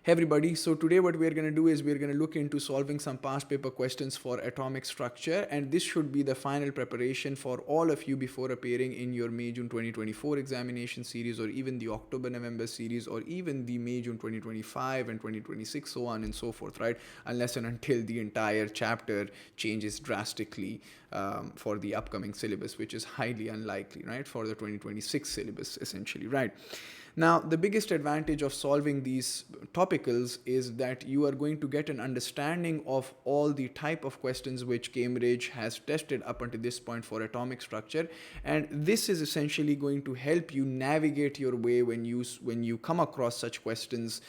Hey everybody, so today what we're going to do is we're going to look into solving some past paper questions for atomic structure, and this should be the final preparation for all of you before appearing in your May-June 2024 examination series, or even the October-November series, or even the May-June 2025 and 2026, so on and so forth, right? Unless and until the entire chapter changes drastically for the upcoming syllabus, which is highly unlikely, right? For the 2026 syllabus, essentially, right? Now, the biggest advantage of solving these topicals is that you are going to get an understanding of all the type of questions which Cambridge has tested up until this point for atomic structure, and this is essentially going to help you navigate your way when you come across such questions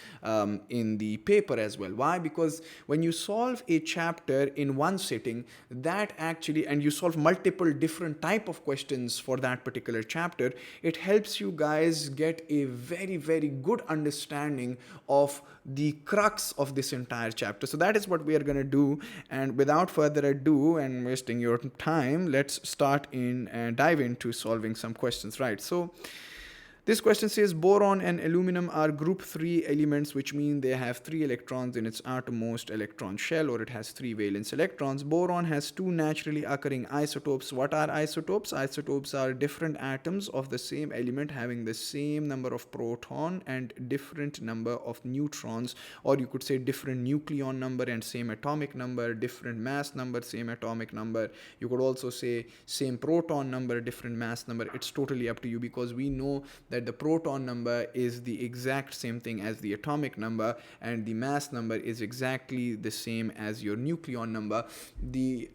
in the paper as well. Why? Because when you solve a chapter in one sitting, that actually, and you solve multiple different type of questions for that particular chapter, it helps you guys get a very good understanding of the crux of this entire chapter. So that is what we are going to do, and without further ado and wasting your time, let's start in and dive into solving some questions, right? So this question says boron and aluminum are group 3 elements, which mean they have 3 electrons in its outermost electron shell, or it has 3 valence electrons. Boron has 2 naturally occurring isotopes. What are isotopes? Isotopes are different atoms of the same element having the same number of proton and different number of neutrons, or you could say different nucleon number and same atomic number, different mass number, same atomic number. You could also say same proton number, different mass number. It's totally up to you, because we know that the proton number is the exact same thing as the atomic number, and the mass number is exactly the same as your nucleon number. The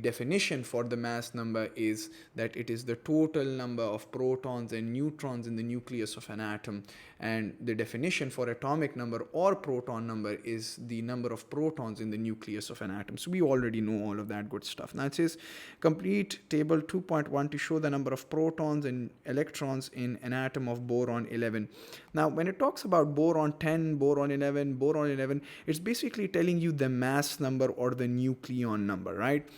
definition for the mass number is that it is the total number of protons and neutrons in the nucleus of an atom, and the definition for atomic number or proton number is the number of protons in the nucleus of an atom. So we already know all of that good stuff. Now it says complete table 2.1 to show the number of protons and electrons in an atom of boron 11. Now when it talks about boron 10, boron 11, it's basically telling you the mass number or the nucleon number, right?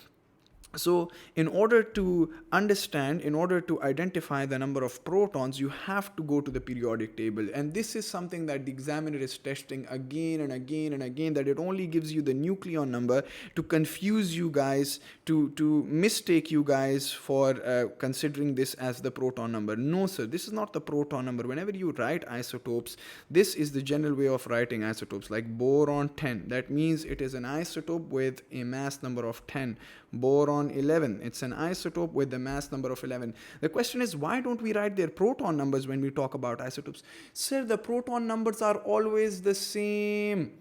So in order to understand, in order to identify the number of protons, you have to go to the periodic table. And this is something that the examiner is testing again and again, that it only gives you the nucleon number to confuse you guys, to mistake you guys for considering this as the proton number. No sir, this is not the proton number. Whenever you write isotopes, this is the general way of writing isotopes, like boron 10. That means it is an isotope with a mass number of 10. Boron 11, it's an isotope with the mass number of 11. The question is, why don't we write their proton numbers when we talk about isotopes? Sir, the proton numbers are always the same.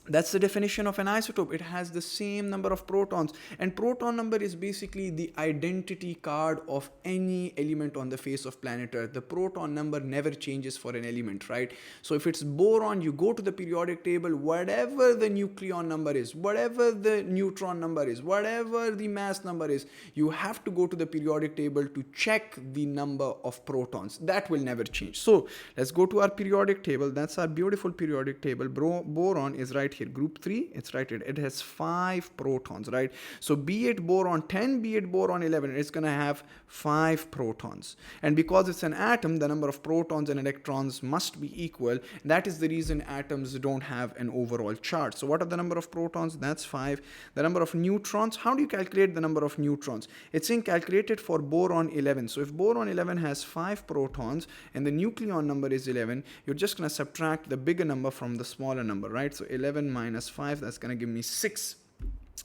That's the definition of an isotope. It has the same number of protons, and proton number is basically the identity card of any element on the face of planet Earth. The proton number never changes for an element, right? So if it's boron, you go to the periodic table, whatever the nucleon number is, whatever the neutron number is, whatever the mass number is, you have to go to the periodic table to check the number of protons. That will never change. So let's go to our periodic table. That's our beautiful periodic table. Boron is right here, group 3. It's right here. It has 5 protons, right? So be it boron 10, be it boron 11, it's going to have 5 protons. And because it's an atom, the number of protons and electrons must be equal. That is the reason atoms don't have an overall charge. So what are the number of protons? That's 5. The number of neutrons, how do you calculate the number of neutrons? It's in calculated for boron 11. So if boron 11 has 5 protons and the nucleon number is 11, you're just going to subtract the bigger number from the smaller number, right? So 11 minus 5, that's going to give me 6.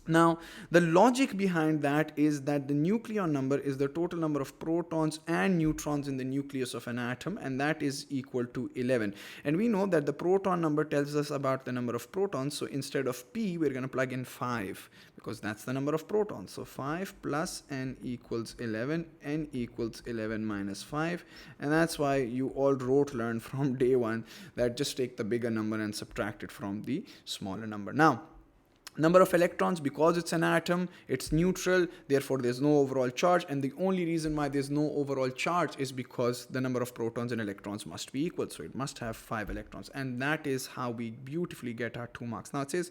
Now, the logic behind that is that the nucleon number is the total number of protons and neutrons in the nucleus of an atom, and that is equal to 11. And we know that the proton number tells us about the number of protons, so instead of P, we're going to plug in 5, because that's the number of protons. So 5 plus n equals 11, n equals 11 minus 5, and that's why you all learned from day one that just take the bigger number and subtract it from the smaller number. Now, number of electrons, because it's an atom, it's neutral, therefore there's no overall charge, and the only reason why there's no overall charge is because the number of protons and electrons must be equal, so it must have 5 electrons, and that is how we beautifully get our 2 marks. Now it says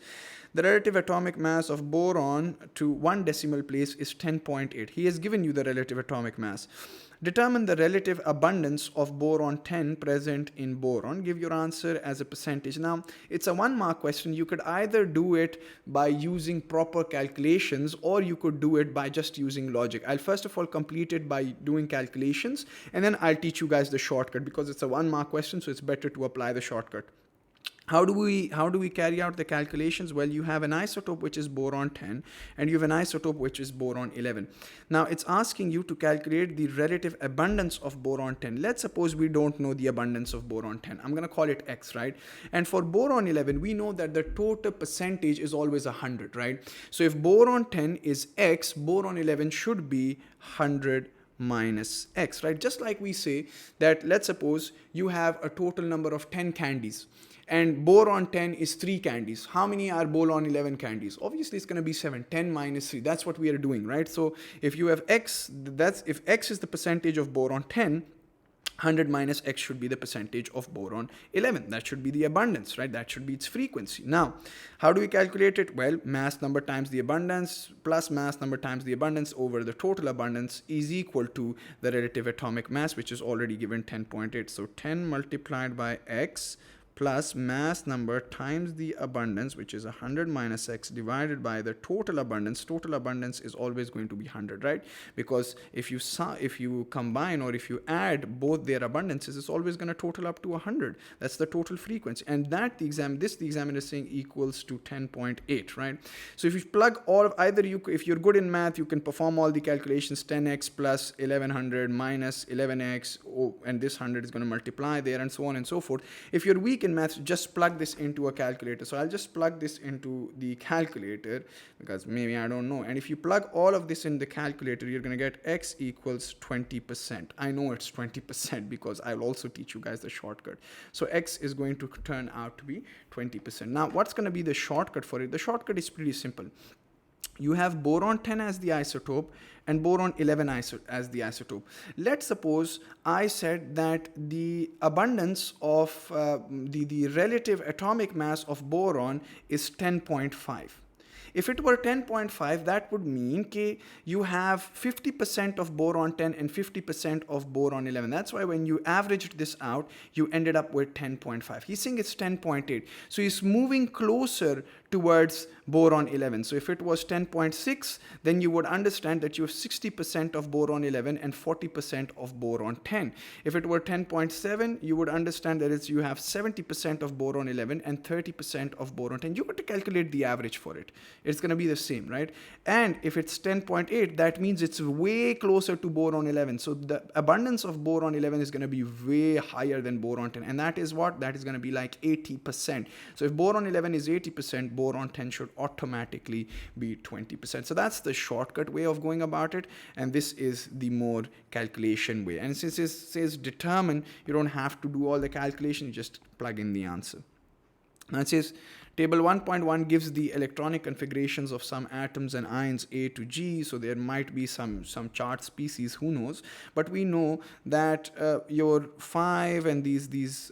the relative atomic mass of boron to 1 decimal place is 10.8. He has given you the relative atomic mass. Determine the relative abundance of boron 10 present in boron. Give your answer as a percentage. Now, it's a 1 mark question. You could either do it by using proper calculations, or you could do it by just using logic. I'll first of all complete it by doing calculations, and then I'll teach you guys the shortcut, because it's a 1 mark question, so it's better to apply the shortcut. How do we carry out the calculations? Well, you have an isotope which is boron 10, and you have an isotope which is boron 11. Now it's asking you to calculate the relative abundance of boron 10. Let's suppose we don't know the abundance of boron 10. I'm going to call it X, right? And for boron 11, we know that the total percentage is always 100, right? So if boron 10 is X, boron 11 should be 100 minus X, right? Just like we say that, let's suppose you have a total number of 10 candies, and boron 10 is 3 candies. How many are boron 11 candies? Obviously, it's going to be 7. 10 minus 3. That's what we are doing, right? So if you have X, that's if X is the percentage of boron 10, 100 minus X should be the percentage of boron 11. That should be the abundance, right? That should be its frequency. Now, how do we calculate it? Well, mass number times the abundance plus mass number times the abundance over the total abundance is equal to the relative atomic mass, which is already given 10.8. So 10 multiplied by X plus mass number times the abundance, which is 100 minus X, divided by the total abundance. Total abundance is always going to be 100, right? Because if you combine, or if you add both their abundances, it's always going to total up to 100. That's the total frequency, and that the examiner is saying equals to 10.8, right? So if you plug all of if you're good in math, you can perform all the calculations. 10x plus 1100 minus 11x, and this 100 is going to multiply there, and so on and so forth. If you're weak in maths, just plug this into a calculator. So I'll just plug this into the calculator, because maybe I don't know. And if you plug all of this in the calculator, you're going to get X equals 20%. I know it's 20% because I'll also teach you guys the shortcut. So X is going to turn out to be 20%. Now, what's going to be the shortcut for it? The shortcut is pretty simple. You have boron 10 as the isotope and boron 11 as the isotope. Let's suppose I said that the abundance of the relative atomic mass of boron is 10.5. If it were 10.5, that would mean that you have 50% of boron 10 and 50% of boron 11. That's why when you averaged this out, you ended up with 10.5. He's saying it's 10.8. So he's moving closer towards boron 11. So if it was 10.6, then you would understand that you have 60% of boron 11 and 40% of boron 10. If it were 10.7, you would understand that you have 70% of boron 11 and 30% of boron 10. You got to calculate the average for it. It's going to be the same, right? And if it's 10.8, that means it's way closer to boron 11. So the abundance of boron 11 is going to be way higher than boron 10. And that is what? That is going to be like 80%. So if boron 11 is 80%, boron 10 should automatically be 20%. So that's the shortcut way of going about it. And this is the more calculation way. And since it says determine, you don't have to do all the calculation. You just plug in the answer. Now it says, Table 1.1 gives the electronic configurations of some atoms and ions A to G. So there might be some charged species, who knows? But we know that your 5 and these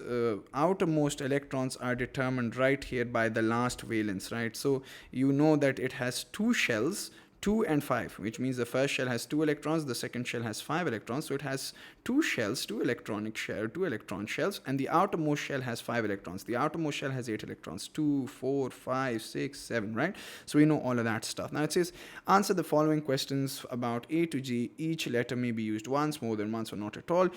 outermost electrons are determined right here by the last valence, right? So you know that it has 2 shells, 2 and 5, which means the first shell has 2 electrons, the second shell has 5 electrons. So it has 2 shells, 2 electron shells, and the outermost shell has 5 electrons. The outermost shell has 8 electrons, 2, 4, 5, 6, 7, right? So we know all of that stuff. Now it says, answer the following questions about A to G. Each letter may be used once, more than once, or not at all.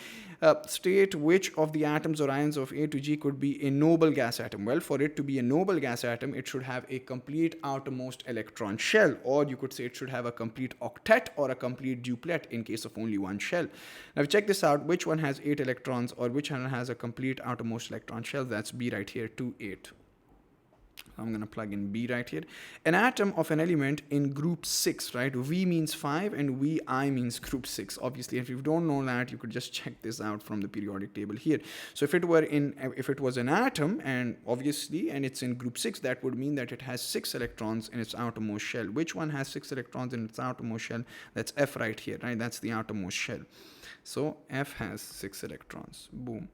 State which of the atoms or ions of A to G could be a noble gas atom. Well, for it to be a noble gas atom, it should have a complete outermost electron shell, or you could say it should have a complete octet or a complete duplet in case of only one shell. Now check this out, which one has 8 electrons or which one has a complete outermost electron shell? That's B right here, 2, 8. I'm going to plug in B right here. An atom of an element in group 6, right? V means 5 and VI means group 6. Obviously, if you don't know that, you could just check this out from the periodic table here. So if it was an atom, and obviously, and it's in group 6, that would mean that it has 6 electrons in its outermost shell. Which one has 6 electrons in its outermost shell? That's F right here, right? That's the outermost shell. So F has 6 electrons. Boom.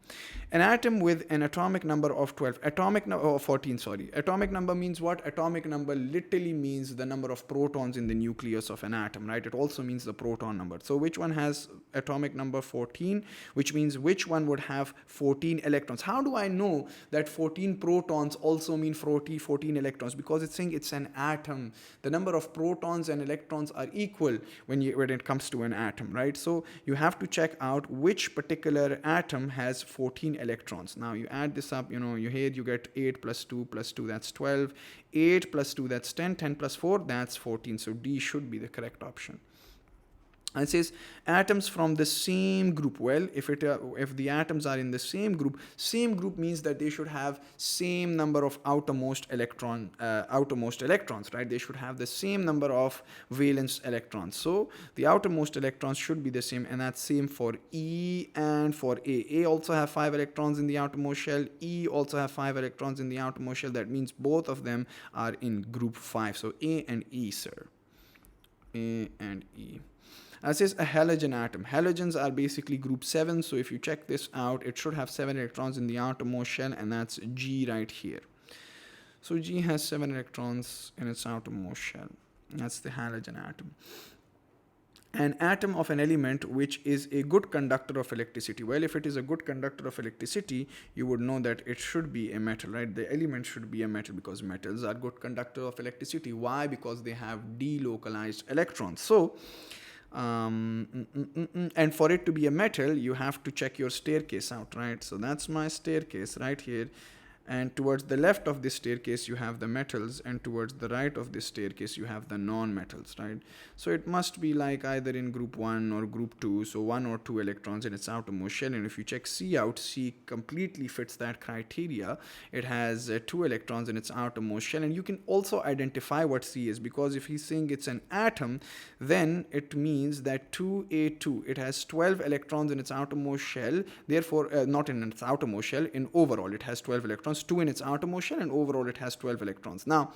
An atom with an atomic number of 14, sorry. Atomic number means what? Atomic number literally means the number of protons in the nucleus of an atom, right? It also means the proton number. So which one has atomic number 14, which means which one would have 14 electrons? How do I know that 14 protons also mean 14 electrons? Because it's saying it's an atom. The number of protons and electrons are equal when it comes to an atom, right? So you have to check out which particular atom has 14 electrons. Now you add this up, you get 8 plus 2 plus 2, that's 12. 8 plus 2, that's 10. 10 plus 4, that's 14. So D should be the correct option. And it says atoms from the same group. Well, if the atoms are in the same group means that they should have same number of outermost electrons, right? They should have the same number of valence electrons. So the outermost electrons should be the same, and that's same for E and for A. A also have 5 electrons in the outermost shell. E also have 5 electrons in the outermost shell. That means both of them are in group 5. So A and E, sir. A and E. As is a halogen atom. Halogens are basically group 7. So if you check this out, it should have 7 electrons in the outermost shell, and that's G right here. So G has 7 electrons in its outermost shell. That's the halogen atom. An atom of an element which is a good conductor of electricity. Well, if it is a good conductor of electricity, you would know that it should be a metal, right? The element should be a metal because metals are good conductor of electricity. Why? Because they have delocalized electrons. So and for it to be a metal, you have to check your staircase out, right? So that's my staircase right here. And towards the left of this staircase, you have the metals, and towards the right of this staircase, you have the non-metals, right? So it must be like either in group 1 or group 2, so 1 or 2 electrons in its outermost shell. And if you check C out, C completely fits that criteria. It has 2 electrons in its outermost shell, and you can also identify what C is, because if he's saying it's an atom, then it means that 2A2, it has 12 electrons in its outermost shell, therefore, not in its outermost shell, in overall, it has 12 electrons. 2 in its outermost shell, and overall it has 12 electrons. Now,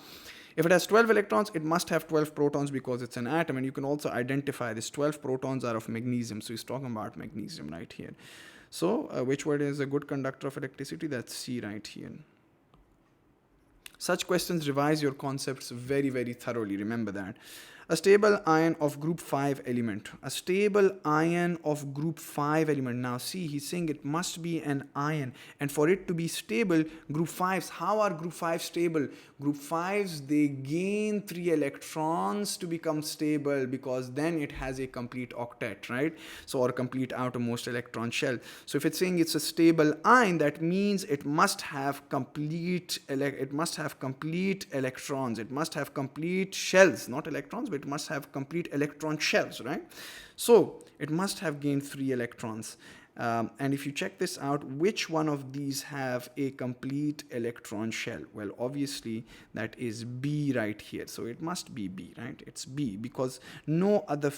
if it has 12 electrons, it must have 12 protons because it's an atom, and you can also identify this 12 protons are of magnesium. So he's talking about magnesium right here. So which word is a good conductor of electricity? That's C right here. Such questions revise your concepts very, very thoroughly. Remember that. A stable ion of group 5 element. A stable ion of group 5 element. Now see, he's saying it must be an ion. And for it to be stable, group 5s, how are group 5 stable? Group 5s, they gain 3 electrons to become stable, because then it has a complete octet, right? So, or complete outermost electron shell. So if it's saying it's a stable ion, that means it must have complete electrons. It must have complete shells, not electrons, but it must have complete electron shells, right? So it must have gained 3 electrons. And if you check this out, which one of these have a complete electron shell? Well, obviously that is B right here. So it must be B, right? It's B, because no other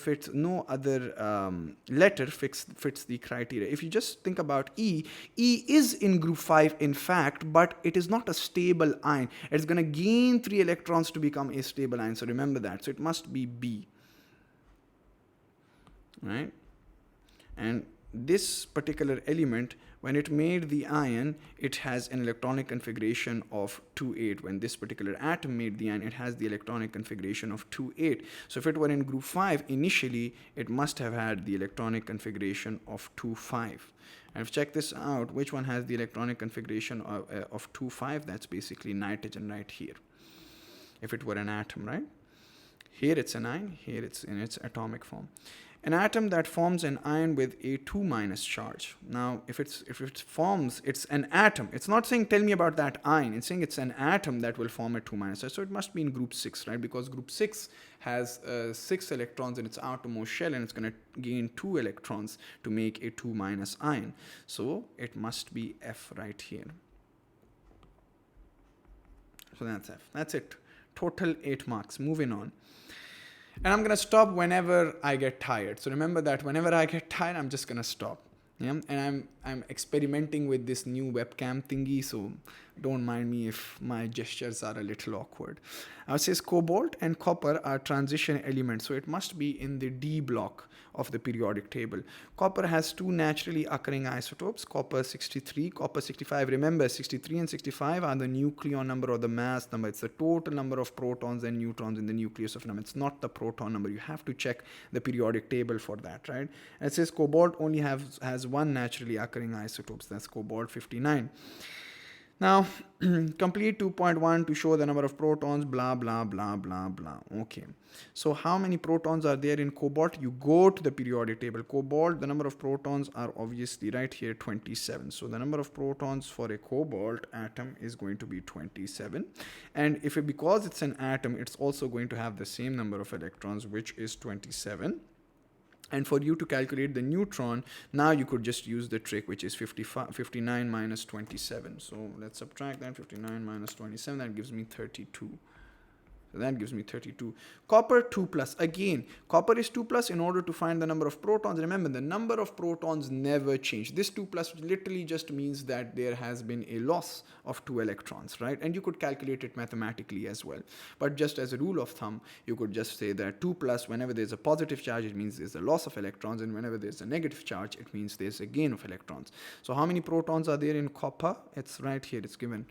letter fits the criteria. If you just think about E is in group 5 in fact, but it is not a stable ion. It's going to gain 3 electrons to become a stable ion. So remember that. So it must be B, right? And this particular element, when it made the ion, it has an electronic configuration of 2,8. When this particular atom made the ion, it has the electronic configuration of 2,8. So if it were in group 5, initially, it must have had the electronic configuration of 2,5. And if you check this out, which one has the electronic configuration of 2,5? That's basically nitrogen right here. If it were an atom, right? Here it's an ion, here it's in its atomic form. An atom that forms an ion with a 2- charge. Now, if it forms, it's an atom. It's not saying tell me about that ion. It's saying it's an atom that will form a 2- charge. So it must be in group 6, right? Because group 6 has 6 electrons in its outermost shell, and it's going to gain 2 electrons to make a 2- ion. So it must be F right here. So that's F. That's it. Total 8 marks. Moving on. And I'm going to stop whenever I get tired. So remember that whenever I get tired, I'm just going to stop. Yeah? And I'm experimenting with this new webcam thingy. So Don't mind me if my gestures are a little awkward. It says cobalt and copper are transition elements, so it must be in the D block of the periodic table. Copper has two naturally occurring isotopes, copper 63, copper 65. Remember, 63 and 65 are the nucleon number or the mass number. It's the total number of protons and neutrons in the nucleus of an atom. It's not the proton number. You have to check the periodic table for that, right? And it says cobalt only has one naturally occurring isotopes. That's cobalt 59. Now, complete 2.1 to show the number of protons, blah, blah, blah, blah, blah. Okay. So how many protons are there in cobalt? You go to the periodic table. Cobalt, the number of protons are obviously right here, 27. So the number of protons for a cobalt atom is going to be 27. And because it's an atom, it's also going to have the same number of electrons, which is 27. And for you to calculate the neutron, now you could just use the trick, which is 59 minus 27. So let's subtract that, 59 minus 27, that gives me 32. So that gives me 32. Copper 2 plus. Again, copper is 2 plus in order to find the number of protons. Remember, the number of protons never change. This 2 plus literally just means that there has been a loss of 2 electrons, right? And you could calculate it mathematically as well. But just as a rule of thumb, you could just say that 2 plus, whenever there's a positive charge, it means there's a loss of electrons. And whenever there's a negative charge, it means there's a gain of electrons. So how many protons are there in copper? It's right here. It's given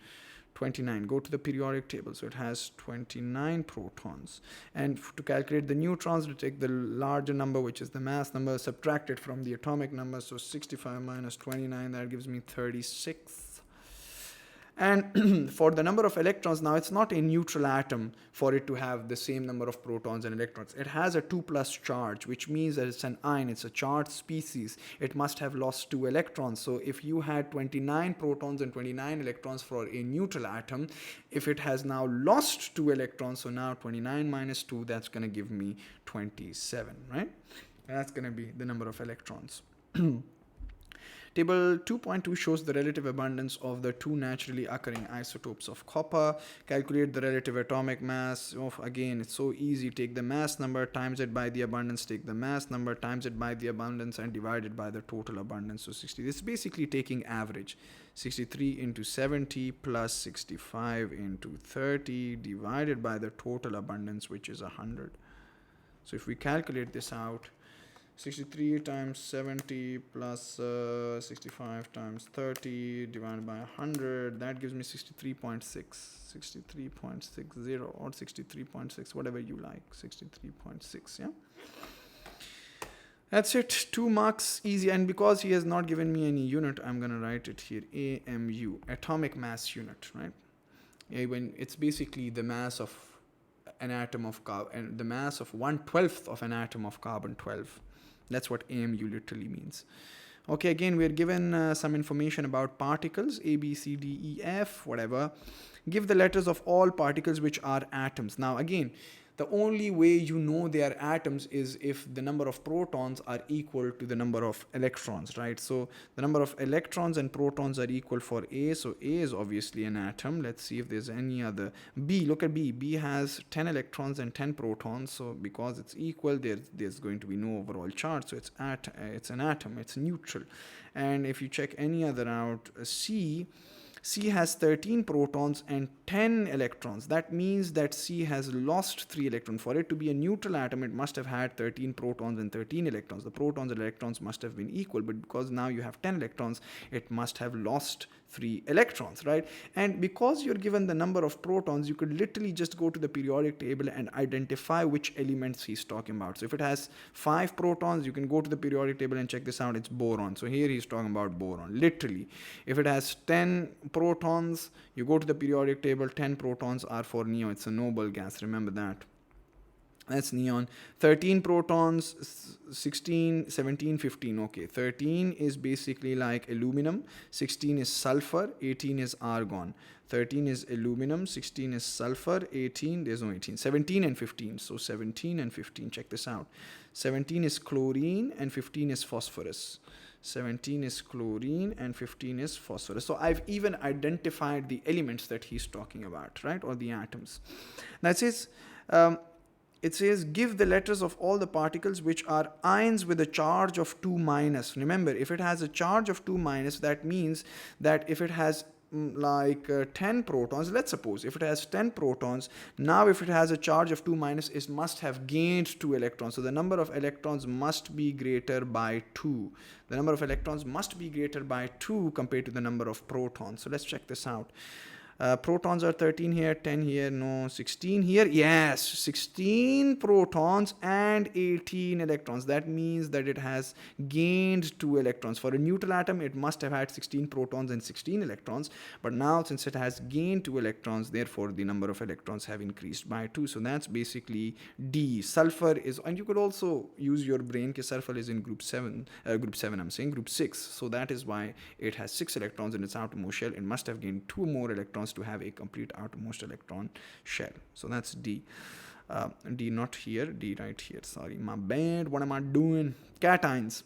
29. Go to the periodic table. So it has 29 protons. And to calculate the neutrons, we take the larger number, which is the mass number, subtract it from the atomic number. So 65 minus 29, that gives me 36. And for the number of electrons, now it's not a neutral atom for it to have the same number of protons and electrons. It has a 2 plus charge, which means that it's an ion, it's a charged species. It must have lost 2 electrons. So if you had 29 protons and 29 electrons for a neutral atom, if it has now lost 2 electrons, so now 29 minus 2, that's going to give me 27, right? That's going to be the number of electrons. Table 2.2 shows the relative abundance of the two naturally occurring isotopes of copper. Calculate the relative atomic mass. Again, it's so easy. Take the mass number, times it by the abundance, take the mass number, times it by the abundance, and divide it by the total abundance. So 60. This is basically taking average. 63 into 70 plus 65 into 30 divided by the total abundance, which is 100. So if we calculate this out, 63 times 70 plus 65 times 30 divided by 100, that gives me 63.6, 63.60 or 63.6, whatever you like, 63.6, yeah? That's it, 2 marks, easy. And because he has not given me any unit, I'm going to write it here, AMU, atomic mass unit, right? When it's basically the mass of an atom of carbon, and the mass of 1/12 of an atom of carbon 12. That's what AMU literally means. Okay, again, we're given some information about particles, A, B, C, D, E, F, whatever. Give the letters of all particles which are atoms. Now, again, the only way you know they are atoms is if the number of protons are equal to the number of electrons, right? So the number of electrons and protons are equal for A. So A is obviously an atom. Let's see if there's any other. B, look at B. B has 10 electrons and 10 protons. So because it's equal, there's going to be no overall charge. So it's an atom. It's neutral. And if you check any other out, C has 13 protons and 10 electrons. That means that C has lost 3 electrons. For it to be a neutral atom, it must have had 13 protons and 13 electrons. The protons and electrons must have been equal, but because now you have 10 electrons, it must have lost 3 electrons, right? And because you're given the number of protons, you could literally just go to the periodic table and identify which elements he's talking about. So if it has 5 protons, you can go to the periodic table and check this out. It's boron. So here he's talking about boron, literally. If it has 10 protons, you go to the periodic table, 10 protons are for neon. It's a noble gas, remember that. That's neon. 13 protons, 16, 17, 15. Okay, 13 is basically like aluminum, 16 is sulfur, 18 is argon. 13 is aluminum, 16 is sulfur, 18, there's no 18, 17 and 15. So 17 and 15, check this out. 17 is chlorine and 15 is phosphorus. 17 is chlorine and 15 is phosphorus. So I've even identified the elements that he's talking about, right? Or the atoms. Now it says, give the letters of all the particles which are ions with a charge of 2 minus. Remember, if it has a charge of 2 minus, that means that if it has like 10 protons, let's suppose if it has 10 protons, now if it has a charge of 2 minus, it must have gained 2 electrons. So the number of electrons must be greater by 2. The number of electrons must be greater by 2 compared to the number of protons. So let's check this out. Protons are 13 here, 10 here, no, 16 here. Yes, 16 protons and 18 electrons. That means that it has gained 2 electrons. For a neutral atom, it must have had 16 protons and 16 electrons. But now, since it has gained 2 electrons, therefore the number of electrons have increased by 2. So that's basically D. Sulfur is, and you could also use your brain, because sulfur is in group 7, group 6. So that is why it has 6 electrons in its outermost shell. It must have gained 2 more electrons to have a complete outermost electron shell. So that's D. D not here, D right here. Sorry, my bad. What am I doing? Cations.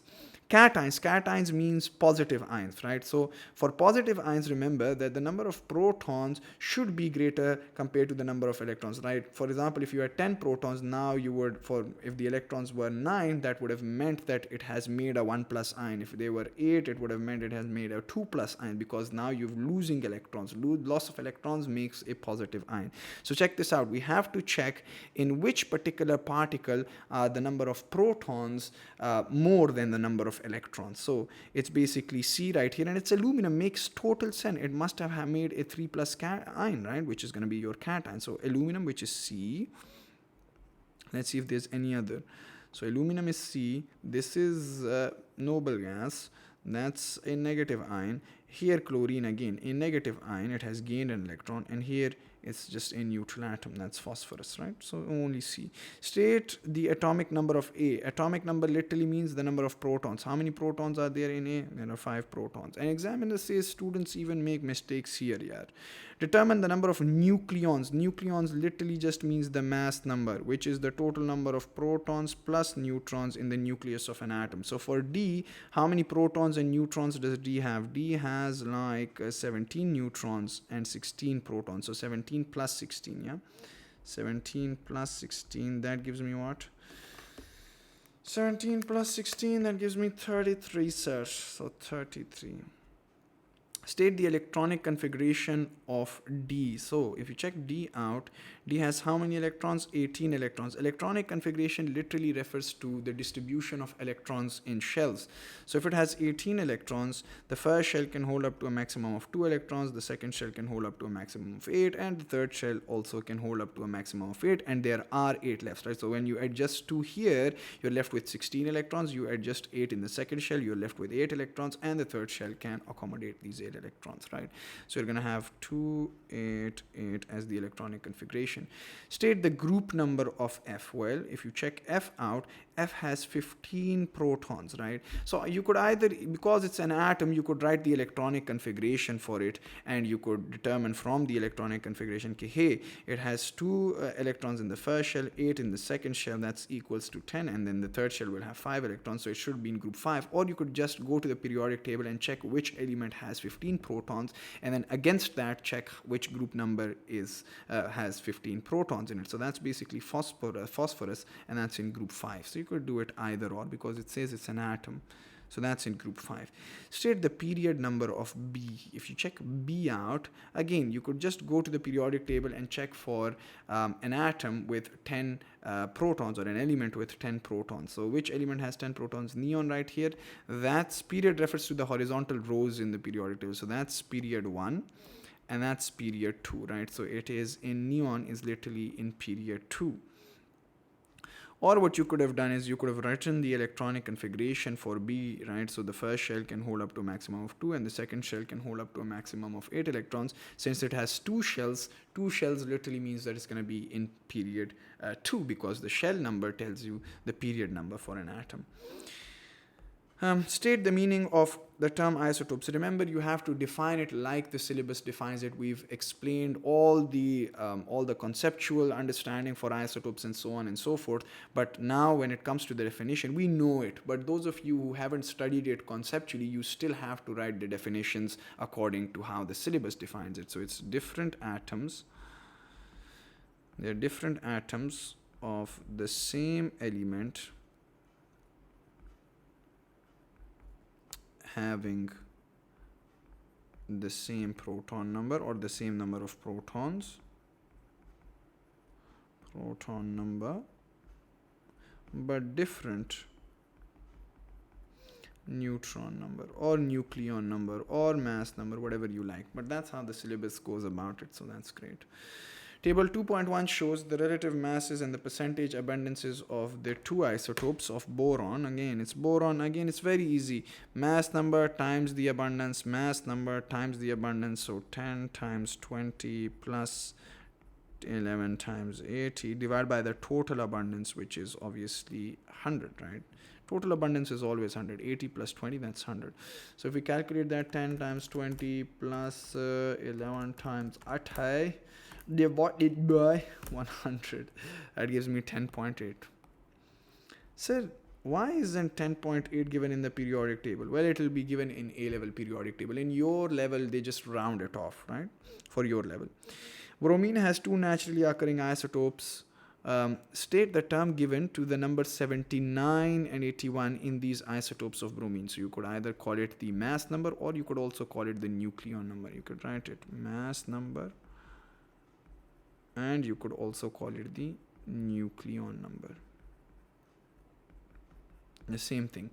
Cations means positive ions, right? So for positive ions, remember that the number of protons should be greater compared to the number of electrons, right? For example, if you had 10 protons, now you would, if the electrons were 9, that would have meant that it has made a 1 plus ion. If they were 8, it would have meant it has made a 2 plus ion, because now you're losing electrons. Loss of electrons makes a positive ion. So check this out. We have to check in which particular particle the number of protons more than the number of electrons. So it's basically C right here, and it's aluminum. Makes total sense. It must have made a 3 plus ion, right, which is going to be your cation. So aluminum, which is C. Let's see if there's any other. So aluminum is C. This is noble gas. That's a negative ion. Here chlorine, again a negative ion, it has gained an electron, and here it's just a neutral atom, that's phosphorus, right? So only C. State the atomic number of A. Atomic number literally means the number of protons. How many protons are there in A? There are 5 protons. And examiner says students even make mistakes here, yeah. Determine the number of nucleons. Nucleons literally just means the mass number, which is the total number of protons plus neutrons in the nucleus of an atom. So for D, how many protons and neutrons does D have? D has like 17 neutrons and 16 protons. So 17 plus 16, yeah? 17 plus 16, that gives me what? 17 plus 16, that gives me 33, sir. So 33. State the electronic configuration of D. So if you check D out, D has how many electrons? 18 electrons. Electronic configuration literally refers to the distribution of electrons in shells. So if it has 18 electrons, the first shell can hold up to a maximum of 2 electrons, the second shell can hold up to a maximum of 8, and the third shell also can hold up to a maximum of 8, and there are 8 left, right? So when you adjust 2 here, you're left with 16 electrons. You adjust 8 in the second shell, you're left with 8 electrons, and the third shell can accommodate these 8 electrons, right? So you're going to have 2, 8, 8 as the electronic configuration. State the group number of F. Well, if you check F out, F has 15 protons, right? So you could either, because it's an atom, you could write the electronic configuration for it, and you could determine from the electronic configuration, okay, hey, it has 2 electrons in the first shell, 8 in the second shell, that's equals to 10, and then the third shell will have 5 electrons, so it should be in group 5. Or you could just go to the periodic table and check which element has 15 protons, and then against that check which group number is has 15 protons in it. So that's basically phosphorus, and that's in group 5. So you could do it either or, because it says it's an atom. So that's in group 5. State the period number of B. If you check B out, again, you could just go to the periodic table and check for an atom with 10 protons, or an element with 10 protons. So which element has 10 protons? Neon right here. That's period refers to the horizontal rows in the periodic table. So that's period 1. And that's period 2, right? So it is in neon is literally in period 2. Or what you could have done is you could have written the electronic configuration for B, right? So the first shell can hold up to a maximum of 2, and the second shell can hold up to a maximum of 8 electrons. Since it has 2 shells literally means that it's going to be in period 2, because the shell number tells you the period number for an atom. State the meaning of the term isotopes. Remember, you have to define it like the syllabus defines it. We've explained all the conceptual understanding for isotopes and so on and so forth. But now when it comes to the definition, we know it. But those of you who haven't studied it conceptually, you still have to write the definitions according to how the syllabus defines it. So it's different atoms. They're different atoms of the same element having the same proton number or the same number of protons, proton number, but different neutron number or nucleon number or mass number, whatever you like. But that's how the syllabus goes about it, so that's great. Table 2.1 shows the relative masses and the percentage abundances of the two isotopes of boron. Again, it's boron. Again, it's very easy. Mass number times the abundance, mass number times the abundance. So 10 times 20 plus 11 times 80 divided by the total abundance, which is obviously 100, right? Total abundance is always 100. 80 plus 20, that's 100. So if we calculate that, 10 times 20 plus 11 times 80 divided by 100, that gives me 10.8. Sir, why isn't 10.8 given in the periodic table? Well, it will be given in A-level periodic table. In your level, they just round it off, right? For your level. Bromine has two naturally occurring isotopes. State the term given to the numbers 79 and 81 in these isotopes of bromine. So you could either call it the mass number or you could also call it the nucleon number. You could write it mass number and you could also call it the nucleon number. The same thing.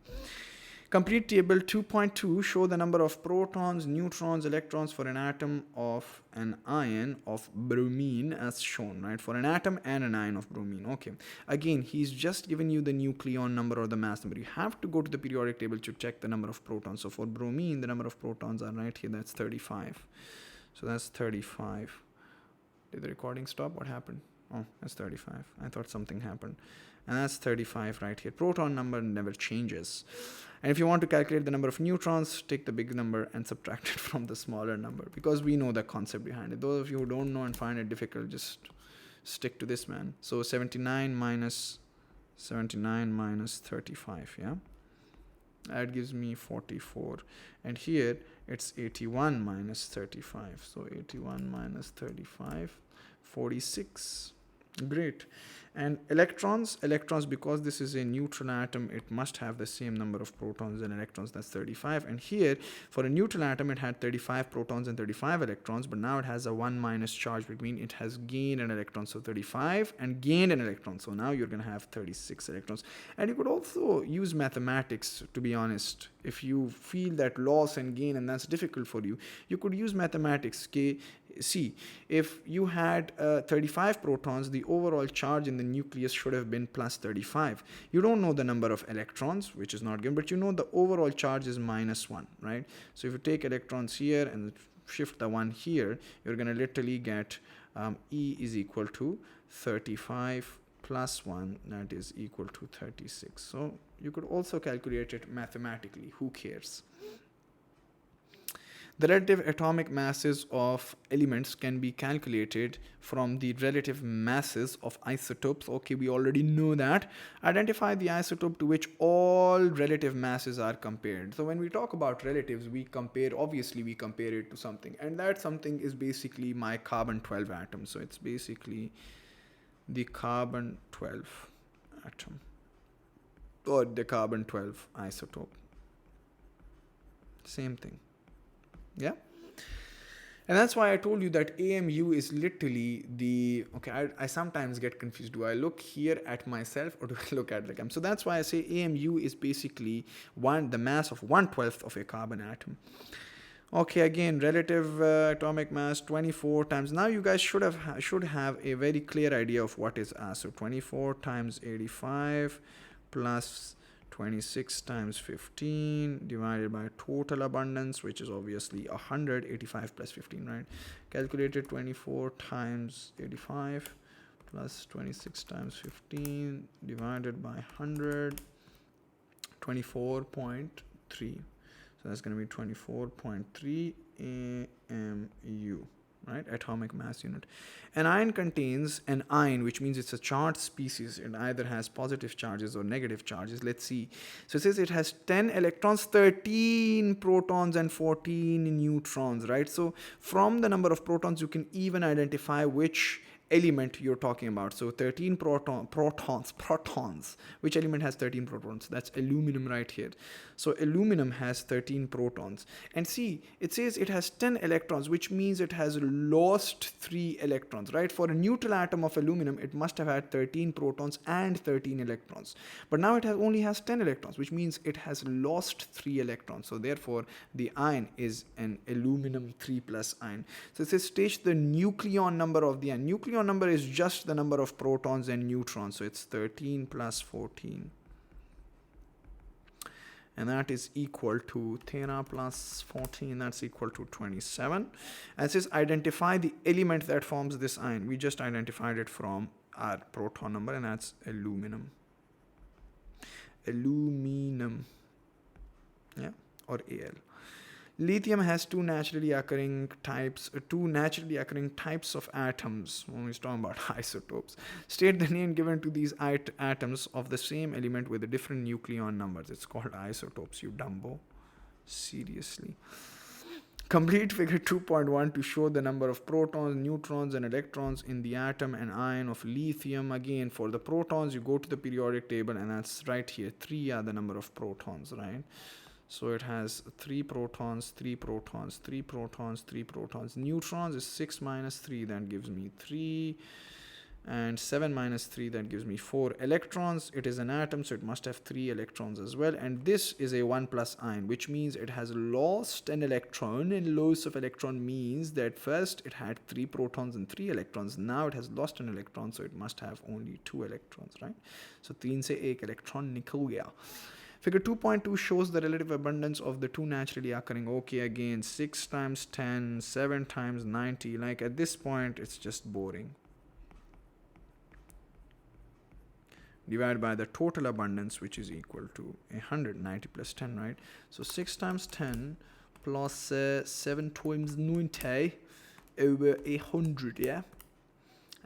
Complete table 2.2 show the number of protons, neutrons, electrons for an atom of an ion of bromine as shown, right? For an atom and an ion of bromine. Okay. Again, he's just given you the nucleon number or the mass number. You have to go to the periodic table to check the number of protons. So for bromine, the number of protons are right here. That's 35. So that's 35. Did the recording stop? What happened? Oh, that's 35. I thought something happened. And that's 35 right here. Proton number never changes. And if you want to calculate the number of neutrons, take the big number and subtract it from the smaller number, because we know the concept behind it. Those of you who don't know and find it difficult, just stick to this, man. So 79 minus 35, yeah? That gives me 44. And here it's 81 minus 35. So 81 minus 35, 46. Great. And electrons, because this is a neutral atom, it must have the same number of protons and electrons. That's 35. And here for a neutral atom, it had 35 protons and 35 electrons, but now it has a 1 minus charge between. It has gained an electron, so 35, and gained an electron, so now you're going to have 36 electrons. And you could also use mathematics, to be honest. If you feel that loss and gain and that's difficult for you, you could use mathematics. See, if you had 35 protons, the overall charge in the nucleus should have been plus 35. You don't know the number of electrons, which is not given, but you know the overall charge is minus 1, right? So if you take electrons here and shift the 1 here, you're going to literally get E is equal to 35 plus 1, that is equal to 36. So you could also calculate it mathematically. Who cares? The relative atomic masses of elements can be calculated from the relative masses of isotopes. Okay, we already know that. Identify the isotope to which all relative masses are compared. So when we talk about relatives, we compare it to something. And that something is basically my carbon-12 atom. So it's basically the carbon-12 atom or the carbon-12 isotope. Same thing. Yeah, and that's why I told you that AMU is literally the, okay, I sometimes get confused. Do I look here at myself or do I look at the cam? So that's why I say AMU is basically the mass of 1/12 of a carbon atom. Okay, again, relative atomic mass 24 times. Now you guys should have a very clear idea of what is A. So 24 times 85 plus 26 times 15 divided by total abundance, which is obviously 100, 85 plus 15, right? Calculated 24 times 85 plus 26 times 15 divided by 100, 24.3. So that's going to be 24.3 AMU. Right, atomic mass unit. An ion contains an ion, which means it's a charged species. It either has positive charges or negative charges. Let's see. So it says it has 10 electrons, 13 protons, and 14 neutrons, right? So from the number of protons, you can even identify which element you're talking about. So 13 protons. Which element has 13 protons? That's aluminum right here. So aluminum has 13 protons. And see, it says it has 10 electrons, which means it has lost 3 electrons, right? For a neutral atom of aluminum, it must have had 13 protons and 13 electrons. But now it only has 10 electrons, which means it has lost 3 electrons. So therefore, the ion is an aluminum 3+ ion. So it says state the nucleon number of the ion. Nucleon number is just the number of protons and neutrons. So it's 13 plus 14. And that is equal to 13 plus 14, that's equal to 27. And it says identify the element that forms this ion. We just identified it from our proton number, and that's aluminum. Aluminum, yeah, or Al. Lithium has two naturally occurring types of atoms. When we're talking about isotopes, state the name given to these atoms of the same element with the different nucleon numbers. It's called isotopes, you dumbo. Seriously. Complete figure 2.1 to show the number of protons, neutrons, and electrons in the atom and ion of lithium. Again, for the protons, you go to the periodic table, and that's right here. 3 are the number of protons, right? So it has 3 protons, 3 protons, 3 protons, 3 protons. Neutrons is 6 minus 3, that gives me 3. And 7 minus 3, that gives me 4. Electrons, it is an atom, so it must have 3 electrons as well. And this is a 1+ ion, which means it has lost an electron. And loss of electron means that first it had 3 protons and 3 electrons. Now it has lost an electron, so it must have only 2 electrons, right? So 3 से 1 electron निकल गया. Figure 2.2 shows the relative abundance of the two naturally occurring. Okay, again, 6 times 10, 7 times 90. Like at this point, it's just boring. Divided by the total abundance, which is equal to 190 plus 10, right? So 6 times 10 plus 7 times 90 over 100, yeah?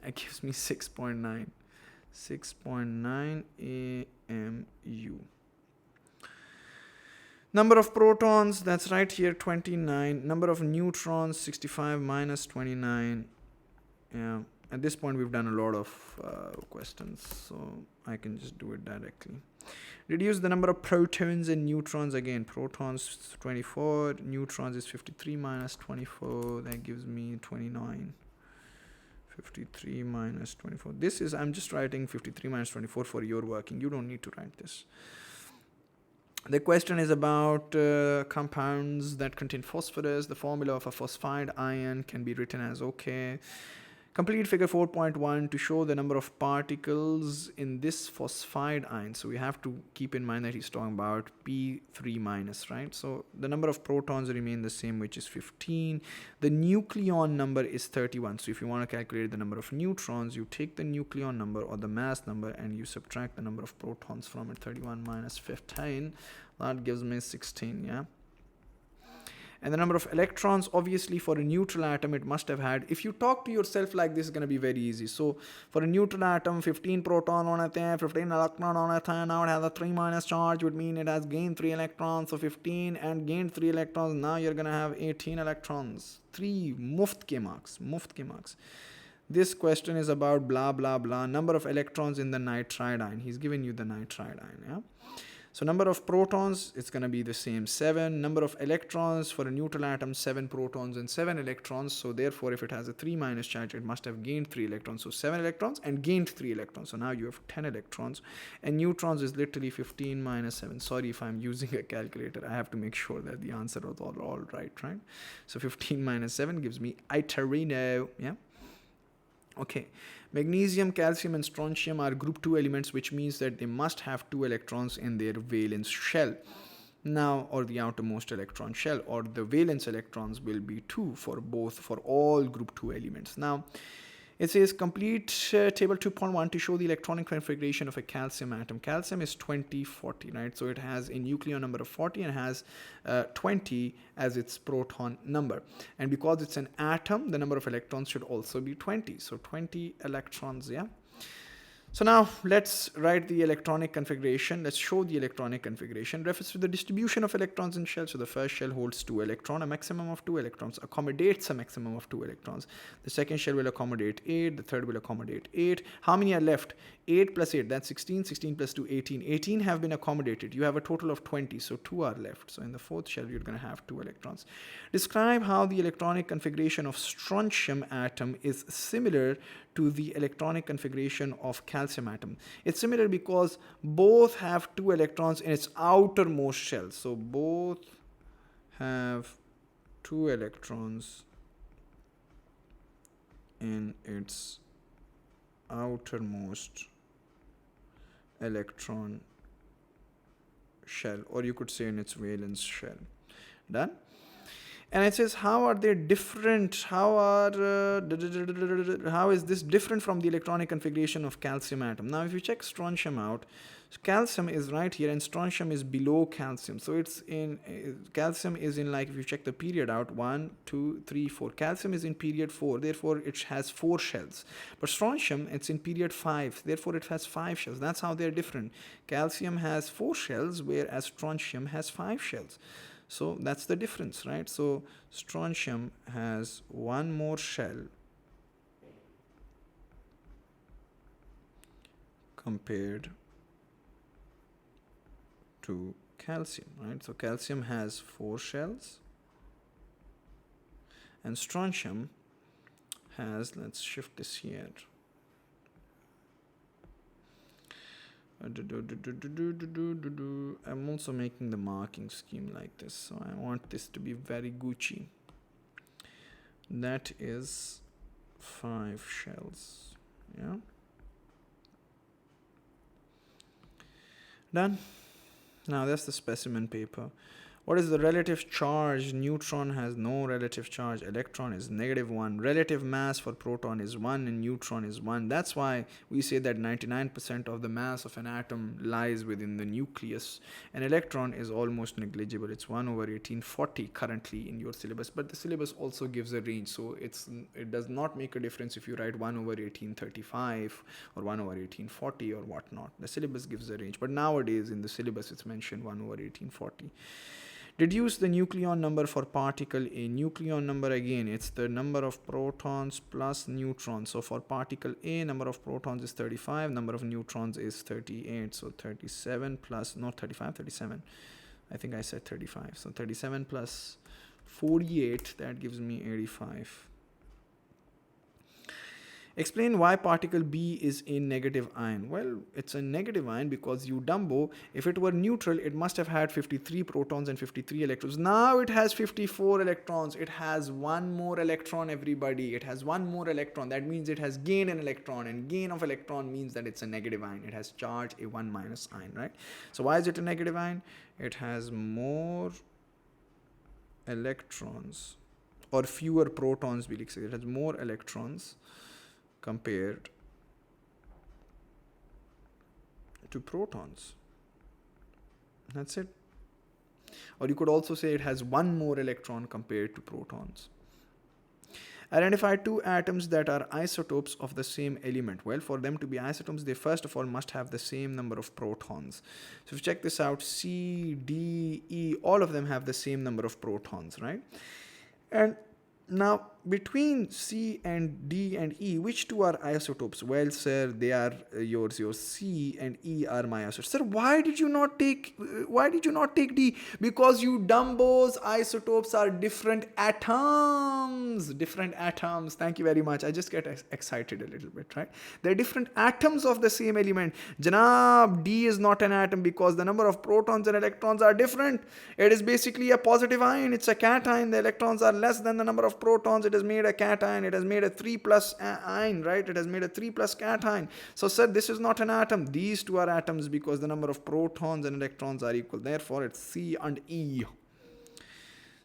That gives me 6.9. 6.9 AMU. Number of protons, that's right here, 29. Number of neutrons, 65 minus 29. Yeah, at this point we've done a lot of questions, so I can just do it directly. Reduce the number of protons and neutrons. Again, protons 24, neutrons is 53 minus 24. That gives me 29. 53 minus 24. This is, I'm just writing 53 minus 24 for your working. You don't need to write this. The question is about compounds that contain phosphorus. The formula of a phosphide ion can be written as okay. Complete figure 4.1 to show the number of particles in this phosphide ion. So we have to keep in mind that he's talking about P3 minus, right? So the number of protons remain the same, which is 15. The nucleon number is 31. So if you want to calculate the number of neutrons, you take the nucleon number or the mass number and you subtract the number of protons from it. 31 minus 15. That gives me 16, yeah? And the number of electrons, obviously for a neutral atom, it must have had, if you talk to yourself like this, it's going to be very easy. So for a neutral atom, 15 proton on it, 15 electron on it, now it has a 3 minus charge, would mean it has gained 3 electrons. So 15 and gained 3 electrons, now you're going to have 18 electrons. 3 muft ke marks. This question is about blah, blah, blah. Number of electrons in the nitride ion. He's given you the nitride ion, yeah? So number of protons, it's going to be the same, 7. Number of electrons for a neutral atom, 7 protons and 7 electrons. So therefore, if it has a 3 minus charge, it must have gained 3 electrons. So 7 electrons and gained 3 electrons. So now you have 10 electrons. And neutrons is literally 15 minus 7. Sorry if I'm using a calculator. I have to make sure that the answer was all right? So 15 minus 7 gives me iterino, yeah? Okay, magnesium, calcium, and strontium are group 2 elements, which means that they must have 2 electrons in their valence shell. Now, or the outermost electron shell, or the valence electrons will be 2 for all group 2 elements. Now, it says complete table 2.1 to show the electronic configuration of a calcium atom. Calcium is 2040, right? So it has a nucleon number of 40 and has 20 as its proton number. And because it's an atom, the number of electrons should also be 20. So 20 electrons, yeah? So now let's write the electronic configuration. Let's show the electronic configuration. Refers to the distribution of electrons in shell. So the first shell holds 2 electrons, a maximum of 2 electrons, accommodates a maximum of 2 electrons. The second shell will accommodate 8, the third will accommodate 8. How many are left? 8 plus 8, that's 16, 16 plus 2, 18. 18 have been accommodated. You have a total of 20, so 2 are left. So in the fourth shell, you're going to have 2 electrons. Describe how the electronic configuration of strontium atom is similar to the electronic configuration of calcium atom. It's similar because both have 2 electrons in its outermost shell. So both have 2 electrons in its outermost electron shell, or you could say in its valence shell. Done? And it says, how are they different? How is this different from the electronic configuration of calcium atom? Now, if you check strontium out, calcium is right here and strontium is below calcium. So it's in, calcium is in, like, if you check the period out, 1, 2, 3, 4. Calcium is in period 4, therefore it has 4 shells. But strontium, it's in period 5, therefore it has 5 shells. That's how they're different. Calcium has 4 shells, whereas strontium has 5 shells. So that's the difference, right? So strontium has 1 more shell compared to calcium, right? So calcium has 4 shells and strontium has, let's shift this here. I'm also making the marking scheme like this, so I want this to be very Gucci. That is 5 shells. Yeah. Done. Now that's the specimen paper. What is the relative charge? Neutron has no relative charge. Electron is -1. Relative mass for proton is 1 and neutron is 1. That's why we say that 99% of the mass of an atom lies within the nucleus. An electron is almost negligible. It's 1/1840 currently in your syllabus. But the syllabus also gives a range. So it does not make a difference if you write 1/1835 or 1/1840 or whatnot. The syllabus gives a range. But nowadays in the syllabus it's mentioned 1/1840. Deduce the nucleon number for particle A. Nucleon number, again, it's the number of protons plus neutrons. So for particle A, number of protons is 35, number of neutrons is 38. So 37 plus, not 35, 37. I think I said 35. So 37 plus 48, that gives me 85. Explain why particle B is a negative ion. Well, it's a negative ion because, you dumbo, if it were neutral, it must have had 53 protons and 53 electrons. Now it has 54 electrons. It has 1 more electron, everybody. It has 1 more electron. That means it has gained an electron, and gain of electron means that it's a negative ion. It has charge, a 1 minus ion, right? So why is it a negative ion? It has more electrons, or fewer protons, we'll say. It has more electrons compared to protons. That's it. Or you could also say it has 1 more electron compared to protons. Identify 2 atoms that are isotopes of the same element. Well, for them to be isotopes, they first of all must have the same number of protons. So if you check this out, C, D, E, all of them have the same number of protons, right? And now, between C and D and E, which 2 are isotopes? Well, sir, they are yours. Your C and E are my isotopes. Sir, why did you not take D? Because, you dumbos, isotopes are different atoms. Different atoms. Thank you very much. I just get excited a little bit, right? They're different atoms of the same element. Janab, D is not an atom because the number of protons and electrons are different. It is basically a positive ion. It's a cation. The electrons are less than the number of protons. It has made a cation. It has made a 3 plus ion, right? It has made a 3 plus cation. So, sir, this is not an atom. These 2 are atoms because the number of protons and electrons are equal. Therefore, it's C and E.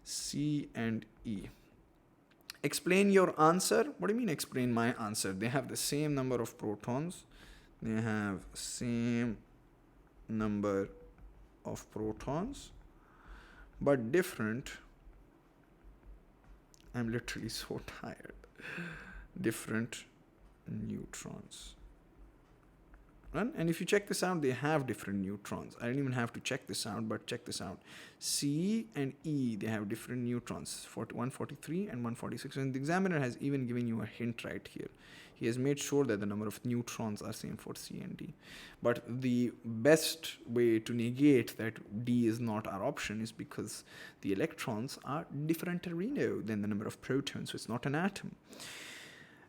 C and E. Explain your answer. What do you mean explain my answer? They have the same number of protons. They have same number of protons, but different. I'm literally so tired. Different neutrons. Right? And if you check this out, they have different neutrons. I didn't even have to check this out, but check this out. C and E, they have different neutrons, 143 and 146. And the examiner has even given you a hint right here. He has made sure that the number of neutrons are same for C and D. But the best way to negate that D is not our option is because the electrons are differential than the number of protons, so it's not an atom.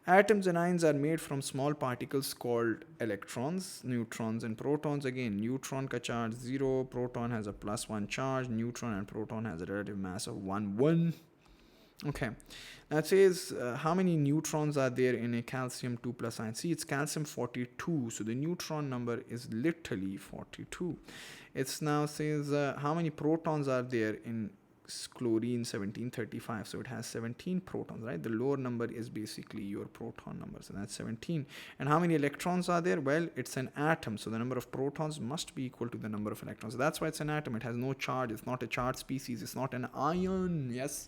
Atoms and ions are made from small particles called electrons, neutrons, and protons. Again, neutron ka charge 0, proton has a +1 charge, neutron and proton has a relative mass of 1, 1. Okay, now it says how many neutrons are there in a calcium 2+ ion. See, it's calcium 42, so the neutron number is literally 42. It's now says how many protons are there in chlorine 1735, so it has 17 protons, right? The lower number is basically your proton number, so that's 17. And how many electrons are there? Well, it's an atom, so the number of protons must be equal to the number of electrons. That's why it's an atom. It has no charge. It's not a charged species. It's not an ion. Yes.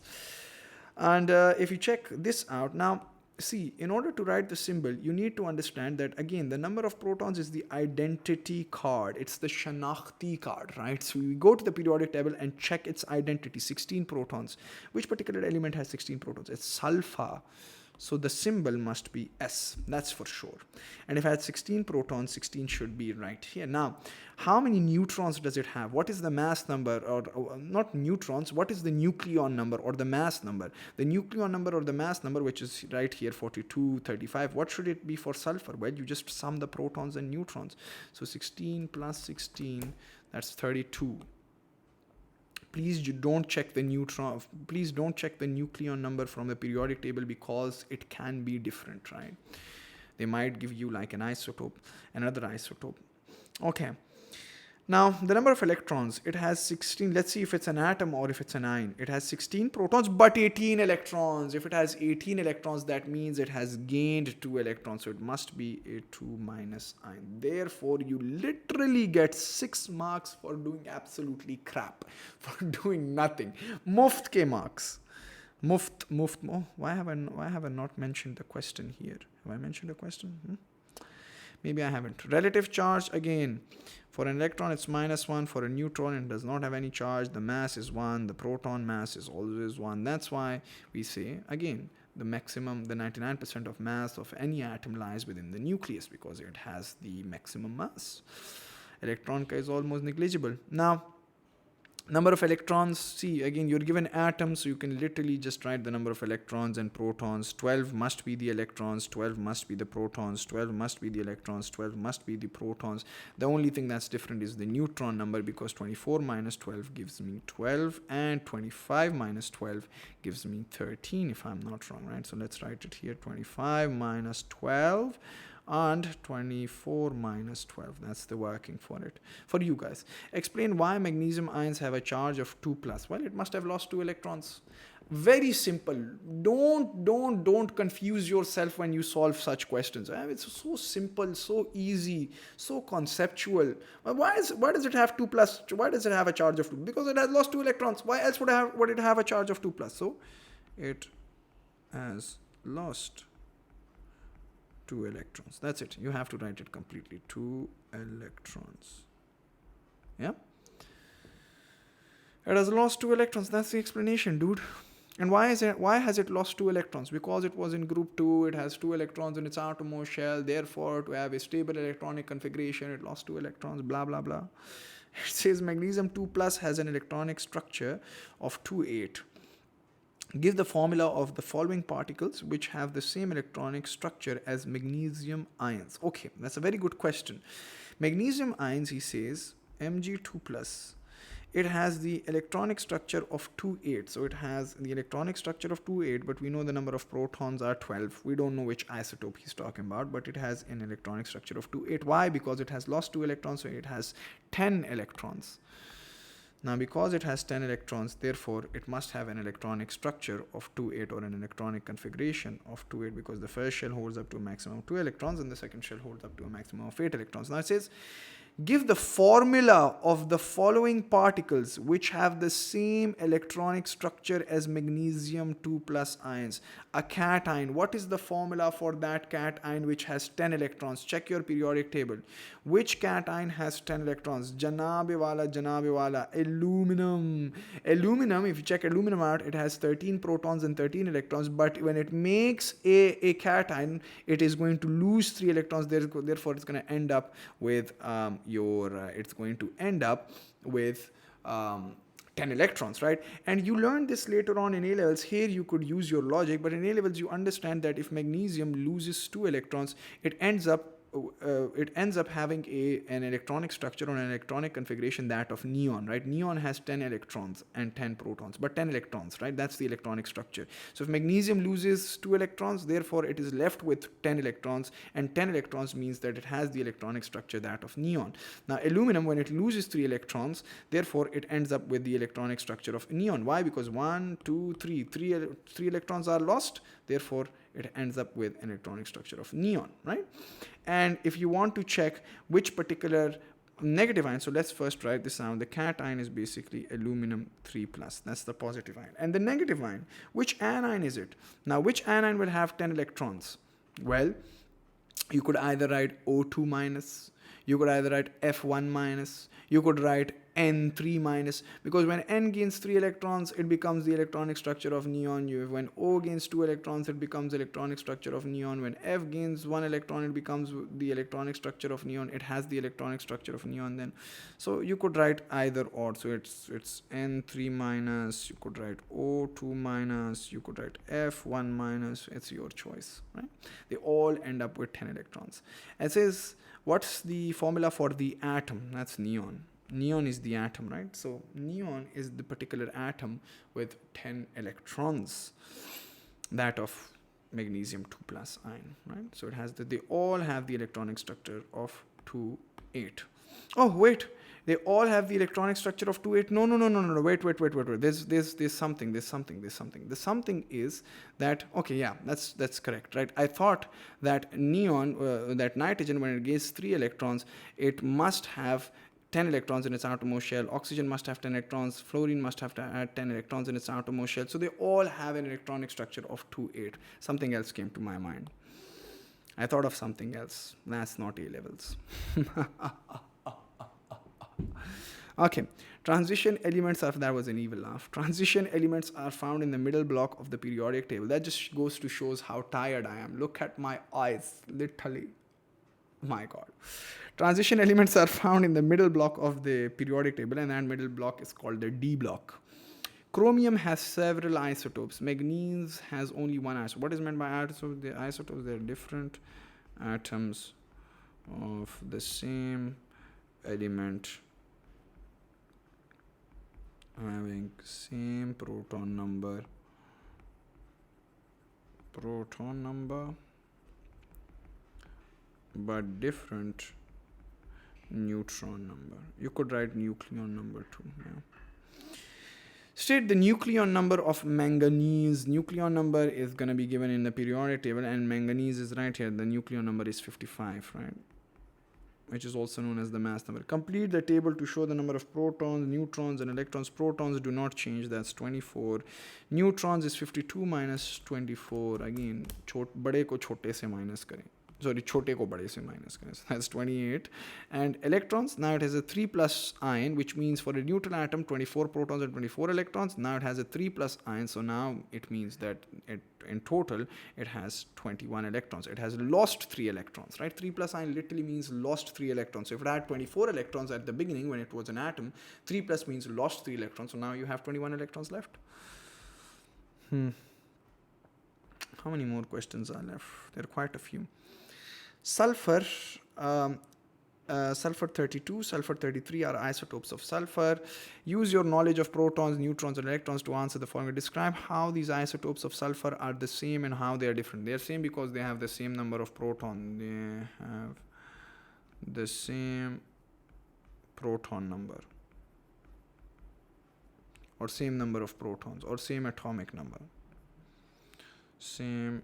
And if you check this out now, see, in order to write the symbol, you need to understand that, again, the number of protons is the identity card. It's the Shanakhti card, right? So we go to the periodic table and check its identity, 16 protons. Which particular element has 16 protons? It's sulfur. So the symbol must be S, that's for sure. And if I had 16 protons, 16 should be right here. Now, how many neutrons does it have? What is the mass number, or not neutrons, what is the nucleon number or the mass number? The nucleon number or the mass number, which is right here, 42, 35, what should it be for sulfur? Well, you just sum the protons and neutrons. So 16 plus 16, that's 32. Please don't check the neutron. Please don't check the nucleon number from the periodic table because it can be different, right? They might give you like an isotope, another isotope. Okay. Now, the number of electrons, it has 16. Let's see if it's an atom or if it's an ion. It has 16 protons, but 18 electrons. If it has 18 electrons, that means it has gained 2 electrons. So it must be a 2- ion. Therefore, you literally get 6 marks for doing absolutely crap, for doing nothing. Muft ke marks. Muft. Oh, why have I not mentioned the question here? Have I mentioned the question? Maybe I haven't. Relative charge, again, for an electron it's -1. For a neutron it does not have any charge. The mass is 1. The proton mass is always 1. That's why we say, again, the maximum, the 99% of mass of any atom lies within the nucleus because it has the maximum mass. Electron is almost negligible. Now, number of electrons, see, again, you're given atoms, so you can literally just write the number of electrons and protons. 12 must be the electrons, 12 must be the protons, 12 must be the electrons, 12 must be the protons. The only thing that's different is the neutron number, because 24 minus 12 gives me 12 and 25 minus 12 gives me 13, if I'm not wrong, right? So let's write it here, 25 minus 12 and 24 minus 12. That's the working for it. For you guys, explain why magnesium ions have a charge of 2+. Well, it must have lost 2 electrons. Very simple. Don't confuse yourself when you solve such questions. It's so simple, so easy, so conceptual. Why does it have 2+? Why does it have a charge of 2? Because it has lost 2 electrons. Why else would it have a charge of 2+? So it has lost 2 electrons. That's it. You have to write it completely. 2 electrons. Yeah? It has lost 2 electrons. That's the explanation, dude. And why has it lost 2 electrons? Because it was in group 2. It has 2 electrons in its outermost shell. Therefore, to have a stable electronic configuration, it lost 2 electrons. Blah, blah, blah. It says magnesium 2+ has an electronic structure of 2,8. Give the formula of the following particles which have the same electronic structure as magnesium ions. Okay, that's a very good question. Magnesium ions, he says, Mg2+, it has the electronic structure of 2,8. So it has the electronic structure of 2,8, but we know the number of protons are 12. We don't know which isotope he's talking about, but it has an electronic structure of 2,8. Why? Because it has lost 2 electrons, so it has 10 electrons. Now, because it has 10 electrons, therefore, it must have an electronic structure of 2,8 or an electronic configuration of 2,8, because the first shell holds up to a maximum of 2 electrons and the second shell holds up to a maximum of 8 electrons. Now, it says, Give the formula of the following particles which have the same electronic structure as magnesium 2 plus ions. A cation. What is the formula for that cation which has 10 electrons? Check your periodic table. Which cation has 10 electrons? Janabe wala. Aluminum. Aluminum, if you check aluminum out, it has 13 protons and 13 electrons, but when it makes a cation, it is going to lose 3 electrons. Therefore, it's going to end up with it's going to end up with 10 electrons, right? And you learned this later on in A levels. Here you could use your logic, but in A levels you understand that if magnesium loses 2 electrons, it ends up having an electronic structure or an electronic configuration that of neon, right? Neon has 10 electrons and 10 protons, but 10 electrons, right? That's the electronic structure. So if magnesium loses 2 electrons, therefore it is left with 10 electrons, and 10 electrons means that it has the electronic structure that of neon. Now aluminum, when it loses 3 electrons, therefore it ends up with the electronic structure of neon. Why? Because 1, 2, 3 electrons are lost, therefore it ends up with an electronic structure of neon, right? And if you want to check which particular negative ion, so let's first write this down. The cation is basically aluminum 3 plus. That's the positive ion. And the negative ion, which anion is it? Now, which anion will have 10 electrons? Well, you could either write O2 minus, you could either write F1 minus, you could write N3 minus, because when N gains 3 electrons, it becomes the electronic structure of neon. When O gains 2 electrons, it becomes electronic structure of neon. When F gains 1 electron, it becomes the electronic structure of neon. It has the electronic structure of neon then. So you could write either or. So it's N3 minus, you could write O2 minus, you could write F1 minus. It's your choice, right? They all end up with 10 electrons. It says, what's the formula for the atom? That's neon. Neon is the atom, right? So neon is the particular atom with 10 electrons, that of magnesium 2 plus ion, right? So it has they all have the electronic structure of 2, 8. Oh, wait. They all have the electronic structure of 2, 8. No. Wait. There's something. The something is that, okay, yeah, that's correct, right? I thought that neon, that nitrogen, when it gains 3 electrons, it must have 10 electrons in its outermost shell. Oxygen must have 10 electrons. Fluorine must have 10 electrons in its outermost shell. So they all have an electronic structure of 2, 8. Something else came to my mind. I thought of something else. That's not A levels. Okay. Transition elements that was an evil laugh. Transition elements are found in the middle block of the periodic table. That just goes to shows how tired I am. Look at my eyes, literally. My God. Transition elements are found in the middle block of the periodic table, and that middle block is called the D block. Chromium has several isotopes. Manganese has only one isotope. What is meant by isotopes? The isotopes, they're different atoms of the same element having same proton number, but different neutron number. You could write nucleon number too. Yeah. State the nucleon number of manganese. Nucleon number is going to be given in the periodic table, and manganese is right here. The nucleon number is 55, right? Which is also known as the mass number. Complete the table to show the number of protons, neutrons, and electrons. Protons do not change. That's 24. Neutrons is 52 minus 24. Again, bade ko chote se minus kare. Sorry, chote ko bade se minus kare. So that's 28. And electrons, now it has a 3 plus ion, which means for a neutral atom, 24 protons and 24 electrons. Now it has a 3 plus ion, so now it means that in total it has 21 electrons. It has lost 3 electrons, right? 3 plus ion literally means lost 3 electrons. So if it had 24 electrons at the beginning when it was an atom, 3 plus means lost 3 electrons. So now you have 21 electrons left. How many more questions are left? There are quite a few. Sulfur, sulfur 32, sulfur 33 are isotopes of sulfur. Use your knowledge of protons, neutrons, and electrons to answer the following. Describe how these isotopes of sulfur are the same and how they are different. They are same because they have the same number of protons. They have the same proton number, or same number of protons, or same atomic number. Same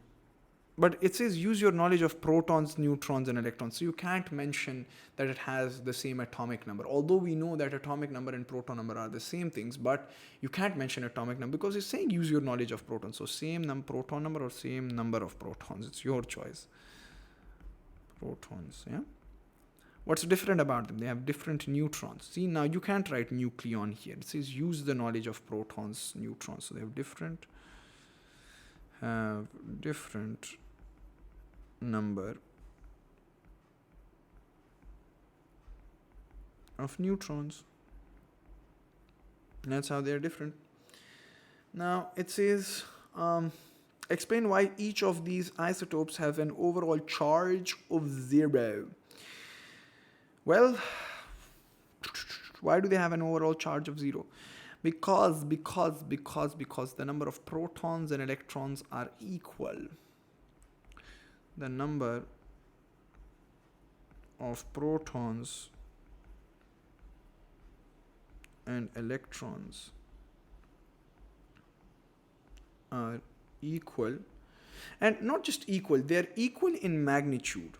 but it says use your knowledge of protons, neutrons, and electrons. So you can't mention that it has the same atomic number. Although we know that atomic number and proton number are the same things, but you can't mention atomic number because it's saying use your knowledge of protons. So same proton number or same number of protons. It's your choice. Protons, yeah. What's different about them? They have different neutrons. See, now you can't write nucleon here. It says use the knowledge of protons, neutrons. So they have different number of neutrons. And that's how they're different. Now it says explain why each of these isotopes have an overall charge of 0. Well, why do they have an overall charge of 0? Because the number of protons and electrons are equal. The number of protons and electrons are equal, and not just equal, they're equal in magnitude.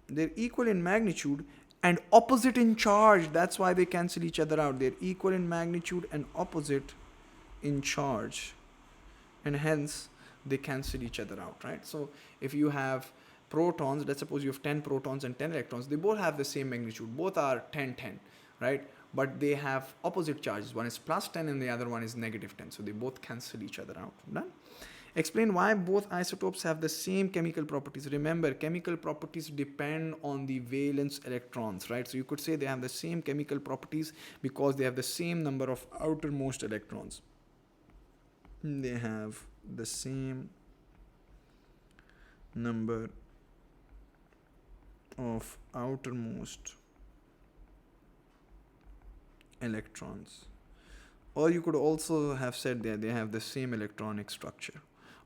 They're equal in magnitude and opposite in charge. That's why they cancel each other out. They're equal in magnitude and opposite in charge, and hence they cancel each other out, right? So if you have protons, let's suppose you have 10 protons and 10 electrons, they both have the same magnitude. Both are 10, 10, right? But they have opposite charges. One is plus 10 and the other one is negative 10. So they both cancel each other out. Done? Explain why both isotopes have the same chemical properties. Remember, chemical properties depend on the valence electrons, right? So you could say they have the same chemical properties because they have the same number of outermost electrons. They have the same number of outermost electrons. Or you could also have said that they have the same electronic structure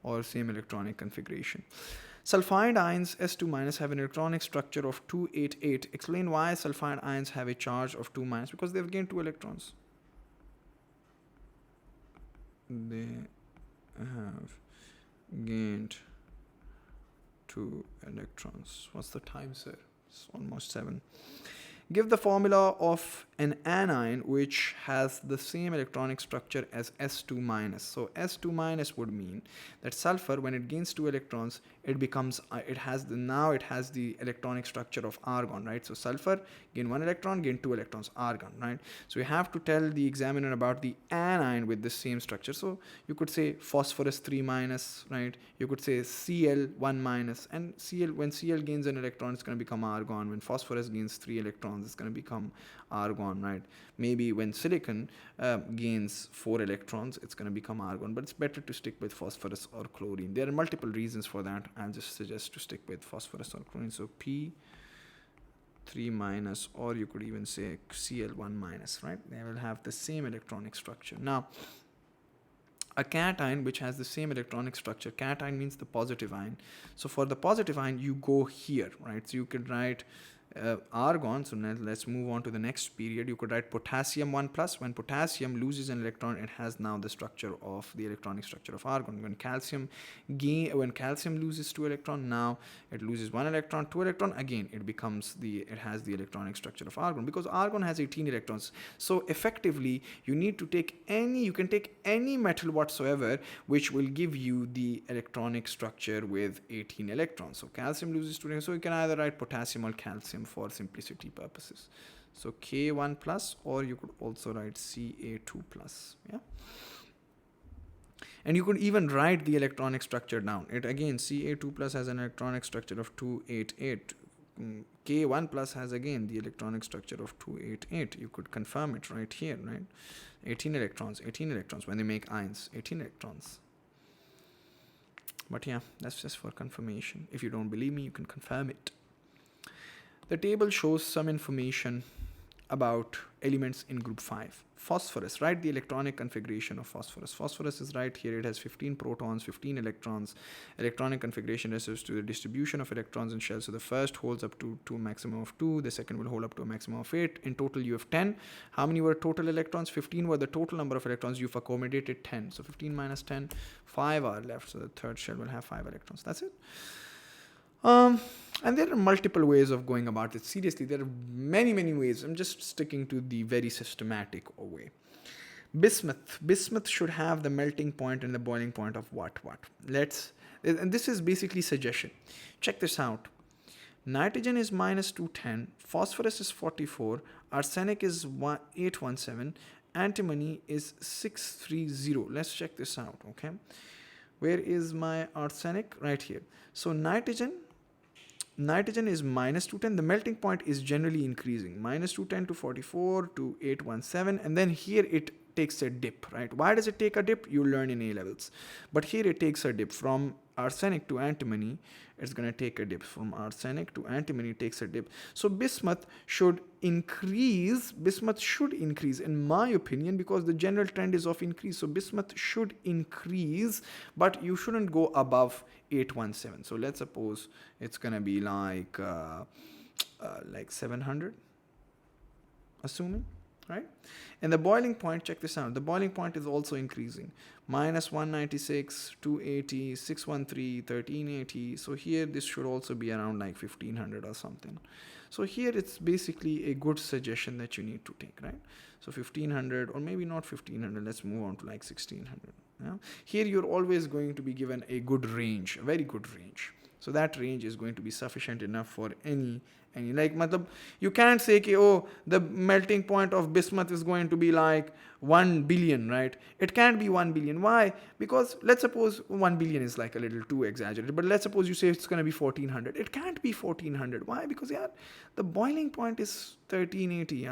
or same electronic configuration. Sulfide ions S2- have an electronic structure of 288. Explain why sulfide ions have a charge of 2-, because they've gained 2 electrons. They have gained 2 electrons. What's the time, sir? It's almost 7. Give the formula of an anion which has the same electronic structure as S2-. So S2- would mean that sulfur, when it gains 2 electrons, it becomes it has the electronic structure of argon, right? So sulfur gain 1 electron, gain 2 electrons, argon, right? So you have to tell the examiner about the anion with the same structure. So you could say phosphorus 3-, right? You could say Cl 1-, and Cl, when Cl gains an electron, it's going to become argon. When phosphorus gains 3 electrons, it's going to become argon, right? Maybe when silicon gains 4 electrons, it's going to become argon, but it's better to stick with phosphorus or chlorine. There are multiple reasons for that. I'll just suggest to stick with phosphorus or chlorine. So P 3-, or you could even say Cl 1-, right? They will have the same electronic structure. Now, a cation which has the same electronic structure, cation means the positive ion. So for the positive ion, you go here, right? So you could write argon. So now let's move on to the next period. You could write potassium 1+. When potassium loses an electron, it has now the structure of the electronic structure of argon. When calcium loses 2 electron, now it loses 1 electron, 2 electron, again it has the electronic structure of argon, because argon has 18 electrons. So effectively you can take any metal whatsoever which will give you the electronic structure with 18 electrons. So calcium loses 2 electrons, so you can either write potassium or calcium for simplicity purposes. So K1+, or you could also write Ca2+. Yeah. And you could even write the electronic structure down. It again, Ca2+ has an electronic structure of 288. K1+ has again the electronic structure of 288. You could confirm it right here, right? 18 electrons when they make ions, 18 electrons. But yeah, that's just for confirmation. If you don't believe me, you can confirm it. The table shows some information about elements in group 5. Phosphorus, write the electronic configuration of phosphorus. Phosphorus is right here. It has 15 protons, 15 electrons. Electronic configuration refers to the distribution of electrons in shells. So the first holds up to a maximum of 2. The second will hold up to a maximum of 8. In total, you have 10. How many were total electrons? 15 were the total number of electrons. You've accommodated 10. So 15 minus 10, 5 are left. So the third shell will have 5 electrons. That's it. And there are multiple ways of going about it. Seriously, there are many, many ways. I'm just sticking to the very systematic way. Bismuth. Bismuth should have the melting point and the boiling point of what? And this is basically suggestion. Check this out. Nitrogen is minus 210, phosphorus is 44, arsenic is 817, antimony is 630. Let's check this out, okay? Where is my arsenic? Right here. So nitrogen is minus 210. The melting point is generally increasing. Minus 210 to 44 to 817. And then here it takes a dip, right? Why does it take a dip? You learn in A levels. But here it takes a dip. From arsenic to antimony, it's going to take a dip. From arsenic to antimony, it takes a dip. So bismuth should increase. Bismuth should increase, in my opinion, because the general trend is of increase. So bismuth should increase, but you shouldn't go above 817. So let's suppose it's going to be like 700, assuming. Right? And the boiling point, check this out. The boiling point is also increasing. Minus 196, 280, 613, 1380. So here this should also be around like 1500 or something. So here it's basically a good suggestion that you need to take, right? So 1500, or maybe not 1500. Let's move on to like 1600. Yeah? Here you're always going to be given a good range, a very good range. So that range is going to be sufficient enough for any like you can't say the melting point of bismuth is going to be like 1 billion, right? It can't be 1 billion. Why? Because let's suppose 1 billion is like a little too exaggerated, but let's suppose you say it's going to be 1400. It can't be 1400. Why? Because the boiling point is 1380.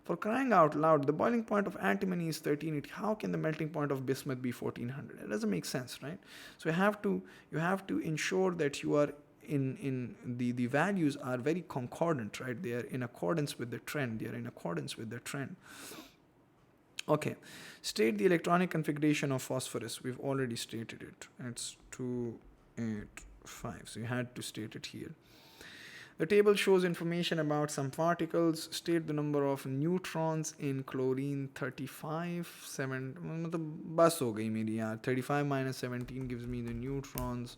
For crying out loud, the boiling point of antimony is 1380. How can the melting point of bismuth be 1400? It doesn't make sense, right? So you have to ensure that you are in the values are very concordant, right? They are in accordance with the trend. Okay, state the electronic configuration of phosphorus. We've already stated it. It's 285. So you had to state it here. The table shows information about some particles. State the number of neutrons in chlorine 35. 35 minus 17 gives me the neutrons.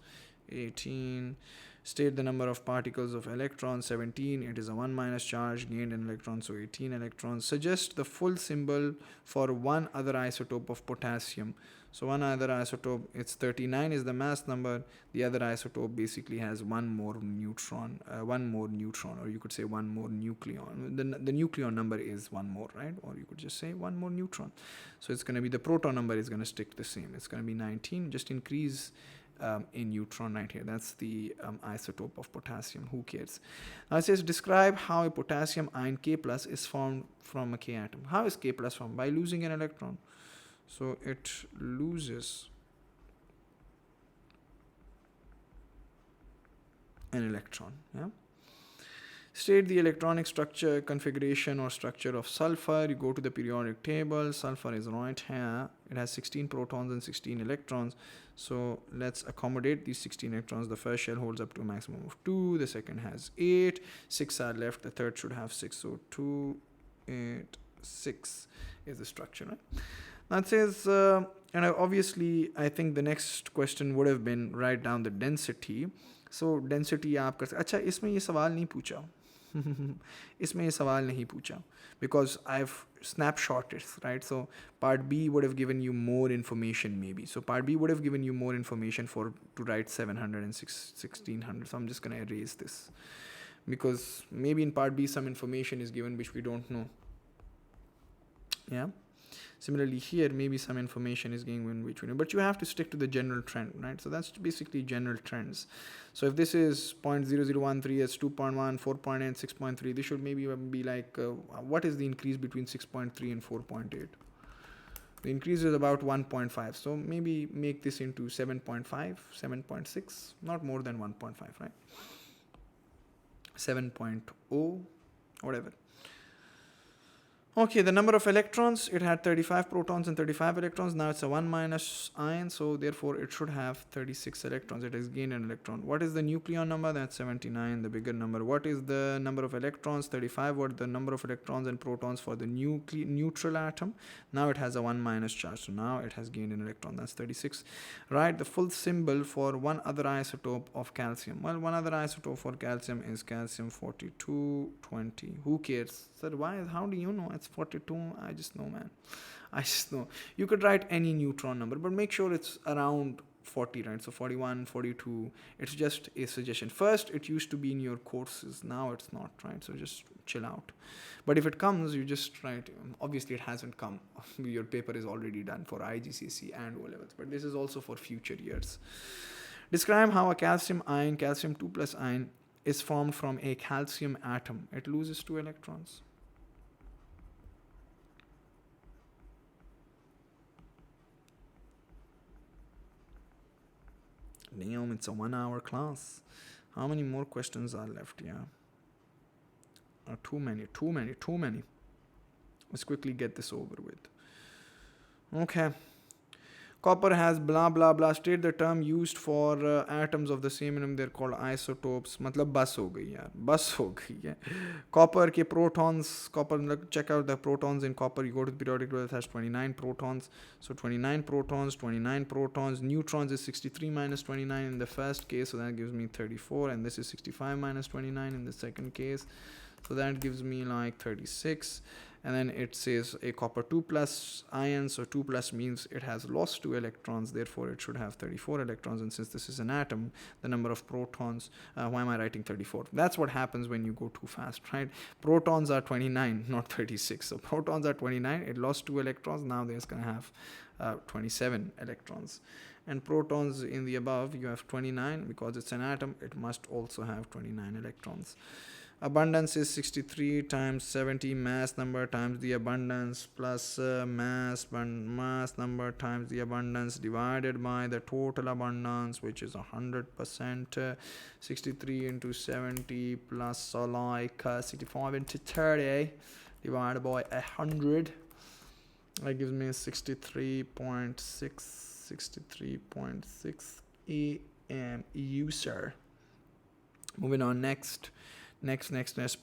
18. State the number of particles of electrons. 17. It is a 1 minus charge gained in electrons, so 18 electrons. Suggest the full symbol for one other isotope of potassium. So one other isotope, it's 39 is the mass number. The other isotope basically has one more neutron, or you could say one more nucleon. The nucleon number is one more, right? Or you could just say one more neutron. So it's going to be, the proton number is going to stick the same. It's going to be 19. Just increase in neutron right here. That's the isotope of potassium. Who cares? Now it says describe how a potassium ion K plus is formed from a K atom. How is K plus formed? By losing an electron. So it loses an electron. Yeah. State the electronic structure, configuration or structure of sulfur. You go to the periodic table. Sulfur is right here. It has 16 protons and 16 electrons. So let's accommodate these 16 electrons. The first shell holds up to a maximum of 2. The second has 8. 6 are left. The third should have 6. So 2, 8, 6 is the structure. Right? Now it says, and obviously I think the next question would have been write down the density. So density आप कर सकते. अच्छा इसमें ये सवाल नहीं पूछा. इसमें ये सवाल नहीं पूछा because I've snapshotted, right? So part B would have given you more information maybe. So part B would have given you more information to write 700 and 1600. So I'm just going to erase this because maybe in part B some information is given which we don't know. Yeah. Similarly here, maybe some information is given which we know, but you have to stick to the general trend, right? So that's basically general trends. So if this is 0.0013, it's 2.1, 4.8, 6.3, this should maybe be like, what is the increase between 6.3 and 4.8? The increase is about 1.5. So maybe make this into 7.5, 7.6, not more than 1.5, right? 7.0, whatever. Okay, the number of electrons, it had 35 protons and 35 electrons. Now it's a 1 minus ion, so therefore it should have 36 electrons. It has gained an electron. What is the nucleon number? That's 79, the bigger number. What is the number of electrons? 35. What is the number of electrons and protons for the neutral atom? Now it has a 1 minus charge, so now it has gained an electron. That's 36. Write the full symbol for one other isotope of calcium. Well, one other isotope for calcium is calcium 4220. Who cares? Sir, why? How do you know it's 42? I just know, man. I just know. You could write any neutron number, but make sure it's around 40, right? So 41, 42. It's just a suggestion. First, it used to be in your courses. Now it's not, right? So just chill out. But if it comes, you just write. Obviously, it hasn't come. Your paper is already done for IGCSE and O levels. But this is also for future years. Describe how a calcium ion, calcium 2 plus ion, is formed from a calcium atom. It loses 2 electrons. Damn, it's a 1 hour class. How many more questions are left? Yeah. Too many. Let's quickly get this over with. Okay. Copper has blah blah blah. State the term used for atoms of the same atom. They're called isotopes. मतलब बस हो गई यार. बस हो गई है. Copper के protons. Copper, check out the protons in copper. You go to the periodic table. It has 29 protons. So 29 protons, 29 protons. Neutrons is 63 minus 29 in the first case. So that gives me 34. And this is 65 minus 29 in the second case. So that gives me like 36. And then it says a copper 2 plus ion. So 2 plus means it has lost 2 electrons. Therefore, it should have 34 electrons. And since this is an atom, the number of protons, why am I writing 34? That's what happens when you go too fast, right? Protons are 29, not 36. So protons are 29. It lost 2 electrons. Now there's going to have 27 electrons. And protons in the above, you have 29. Because it's an atom, it must also have 29 electrons. Abundance is 63 times 70 mass number times the abundance plus mass number times the abundance divided by the total abundance, which is 100%. 63 into 70 plus like 65 into 30 divided by 100. That gives me 63.6 EMU, sir. Moving on, next.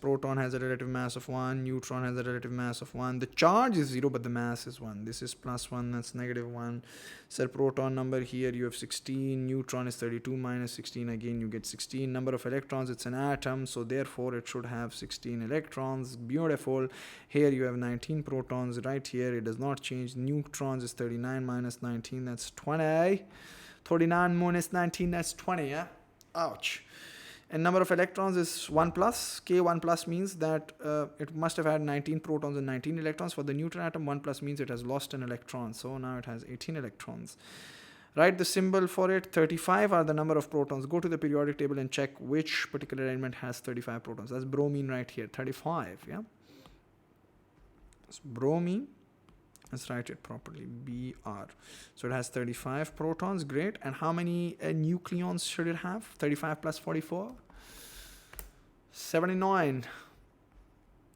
Proton has a relative mass of 1. Neutron has a relative mass of 1. The charge is 0, but the mass is 1. This is plus 1. That's negative 1. So proton number here, you have 16. Neutron is 32 minus 16. Again, you get 16. Number of electrons, it's an atom. So therefore, it should have 16 electrons. Beautiful. Here you have 19 protons. Right here, it does not change. Neutrons is 39 minus 19. That's 20. 39 minus 19. That's 20. Yeah. Ouch. And number of electrons is 1 plus. K1 plus means that it must have had 19 protons and 19 electrons. For the neutron atom, 1 plus means it has lost an electron. So now it has 18 electrons. Write the symbol for it. 35 are the number of protons. Go to the periodic table and check which particular element has 35 protons. That's bromine right here. 35, yeah? It's bromine. Let's write it properly. Br. So it has 35 protons. Great. And how many nucleons should it have? 35 plus 44? 79.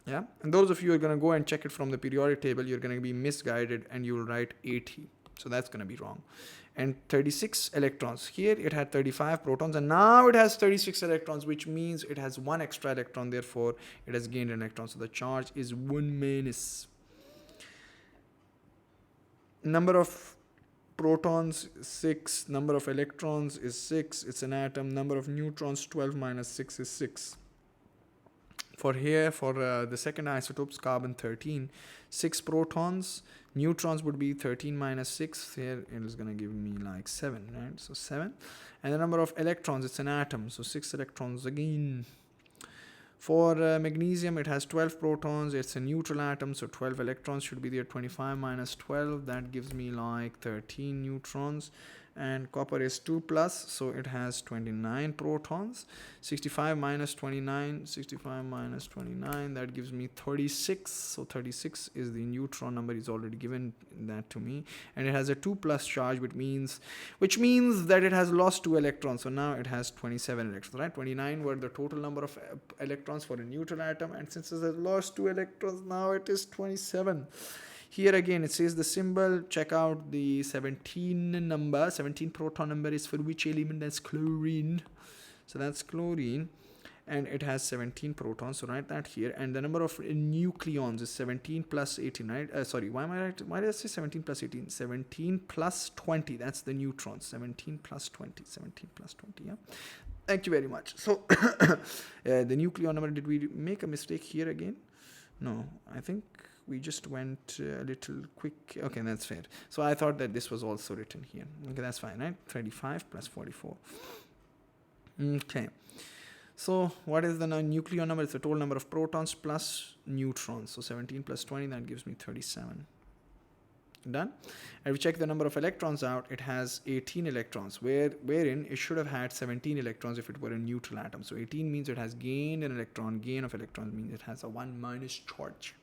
Yeah. And those of you who are going to go and check it from the periodic table, you're going to be misguided and you will write 80. So that's going to be wrong. And 36 electrons. Here it had 35 protons and now it has 36 electrons, which means it has 1 extra electron. Therefore, it has gained an electron. So the charge is 1 minus. Number of protons 6, number of electrons is 6, it's an atom. Number of neutrons 12 minus 6 is 6. For here, for the second isotopes, carbon 13, 6 protons, neutrons would be 13 minus 6. Here it is going to give me like 7, right? So 7. And the number of electrons, it's an atom, so 6 electrons again. For magnesium, it has 12 protons. It's a neutral atom, so 12 electrons should be there. 25 minus 12, that gives me like 13 neutrons. and copper is 2 plus, so it has 29 protons. 65 minus 29, 65 minus 29, that gives me 36. So 36 is the neutron number, is already given that to me, and it has a 2 plus charge, which means that it has lost 2 electrons. So now it has 27 electrons, right? 29 were the total number of electrons for a neutral atom, and since it has lost 2 electrons, now it is 27. Here again it says the symbol. Check out the 17 number. 17 proton number is for which element? That's chlorine. So that's chlorine, and it has 17 protons, so write that here. And the number of nucleons is 17 plus 18, right? Sorry, why am I right? Why did I say 17 plus 18? 17 plus 20, that's the neutrons. 17 plus 20, 17 plus 20, yeah. Thank you very much. So the nucleon number, did we make a mistake here again? No, I think we just went a little quick. Okay, that's fair. So I thought that this was also written here. Okay, that's fine, right? 35 plus 44. Okay. So what is the nucleon number? It's the total number of protons plus neutrons. So 17 plus 20, that gives me 37. Done. And we check the number of electrons out. It has 18 electrons, wherein it should have had 17 electrons if it were a neutral atom. So 18 means it has gained an electron. Gain of electrons means it has a 1 minus charge.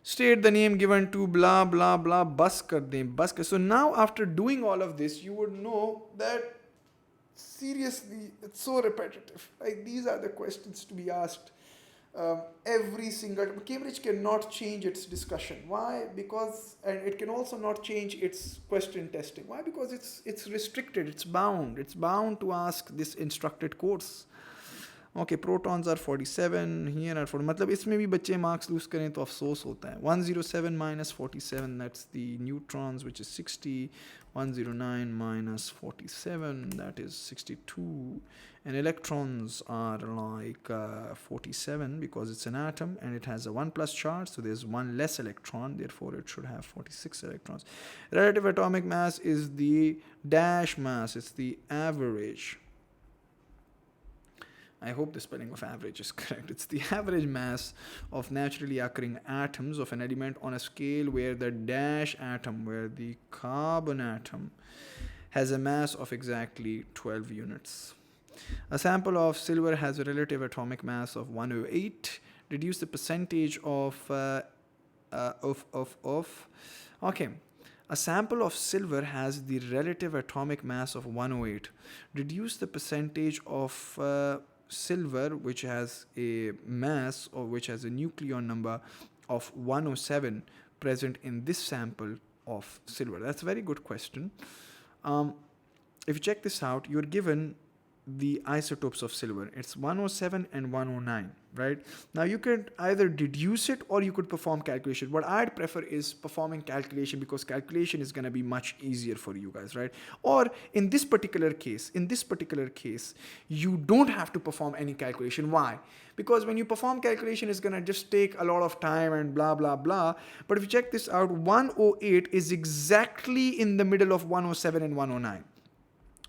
State the name given to blah blah blah, bus kar dein, bus kar. So now after doing all of this, you would know that seriously it's so repetitive. Like, these are the questions to be asked every single. Cambridge cannot change its discussion. Why? Because, and it can also not change its question testing. Why? Because it's restricted, it's bound to ask this instructed course. Okay, protons are 47, here are 40. मतलब इसमें भी बच्चे marks lose करें तो अफसोस होता है. 107 minus 47, that's the neutrons, which is 60. 109 minus 47, that is 62. And electrons are like 47 because it's an atom and it has a 1 plus charge, so there's 1 less electron, therefore it should have 46 electrons. Relative atomic mass is the dash mass, it's the average. I hope the spelling of average is correct. It's the average mass of naturally occurring atoms of an element on a scale where the dash atom, where the carbon atom, has a mass of exactly 12 units. A sample of silver has a relative atomic mass of 108. Reduce the percentage of okay. A sample of silver has the relative atomic mass of 108. Reduce the percentage of silver which has a mass, or which has a nucleon number of 107 present in this sample of silver. That's a very good question. If you check this out, you're given the isotopes of silver. It's 107 and 109, right? Now you could either deduce it or you could perform calculation. What I'd prefer is performing calculation, because calculation is going to be much easier for you guys, right? Or in this particular case, you don't have to perform any calculation. Why? Because when you perform calculation, it's going to just take a lot of time and blah, blah, blah. But if you check this out, 108 is exactly in the middle of 107 and 109.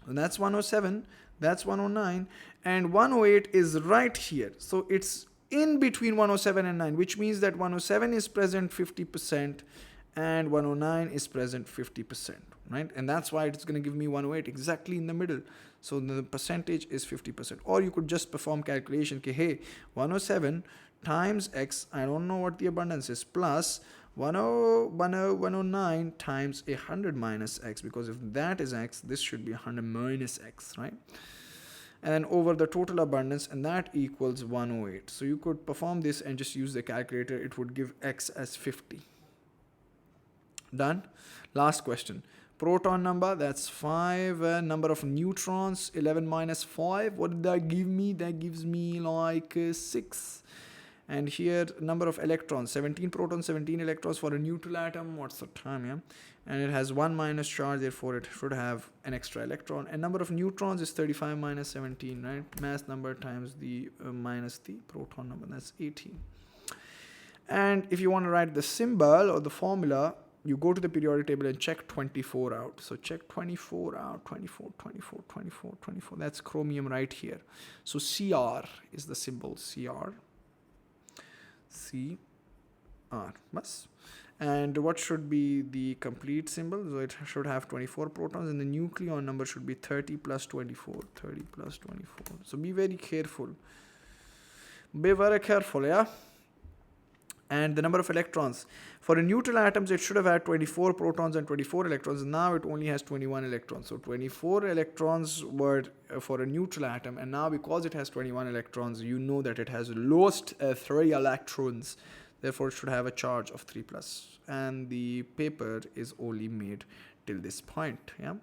And that's 107. That's 109, and 108 is right here. So it's in between 107 and 9, which means that 107 is present 50% and 109 is present 50%, right? And that's why it's going to give me 108 exactly in the middle. So the percentage is 50%. Or you could just perform calculation. Okay, hey, 107 times x, I don't know what the abundance is, plus 109 times 100 minus x, because if that is x, this should be 100 minus x, right? And then over the total abundance, and that equals 108. So you could perform this and just use the calculator. It would give x as 50. Done. Last question. Proton number, that's 5. Number of neutrons, 11 minus 5. What did that give me? That gives me like 6. And here, number of electrons, 17 protons, 17 electrons for a neutral atom. What's the time, yeah? And it has 1 minus charge, therefore it should have an extra electron. And number of neutrons is 35 minus 17, right? Mass number times the minus the proton number, that's 18. And if you want to write the symbol or the formula, you go to the periodic table and check 24 out. So check 24 out, 24, 24, 24, 24. That's chromium right here. So Cr is the symbol, Cr. Bus. And what should be the complete symbol? So it should have 24 protons, and the nucleon number should be 30 plus 24. 30 plus 24. So be very careful. Be very careful, yeah? And the number of electrons. For a neutral atoms, it should have had 24 protons and 24 electrons. Now it only has 21 electrons. So 24 electrons were for a neutral atom. And now because it has 21 electrons, you know that it has lost 3 electrons. Therefore, it should have a charge of 3 plus. And the paper is only made till this point. Yeah.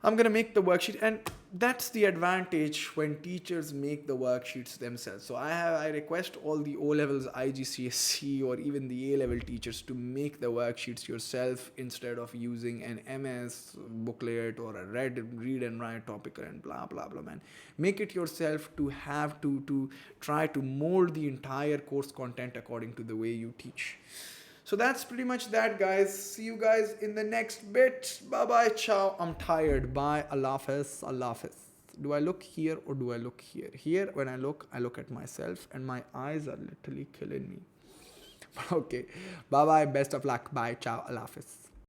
I'm going to make the worksheet, and that's the advantage when teachers make the worksheets themselves. So I request all the O-levels, IGCSE, or even the A-level teachers to make the worksheets yourself instead of using an MS booklet or a read and write topical and blah, blah, blah, man. Make it yourself to have to try to mold the entire course content according to the way you teach. So that's pretty much that, guys. See you guys in the next bit. Bye bye, ciao. I'm tired. Bye. Allah Hafiz. Allah Hafiz. Do I look here or do I look here? Here, when I look at myself, and my eyes are literally killing me. Okay. Bye bye. Best of luck. Bye. Ciao. Allah Hafiz.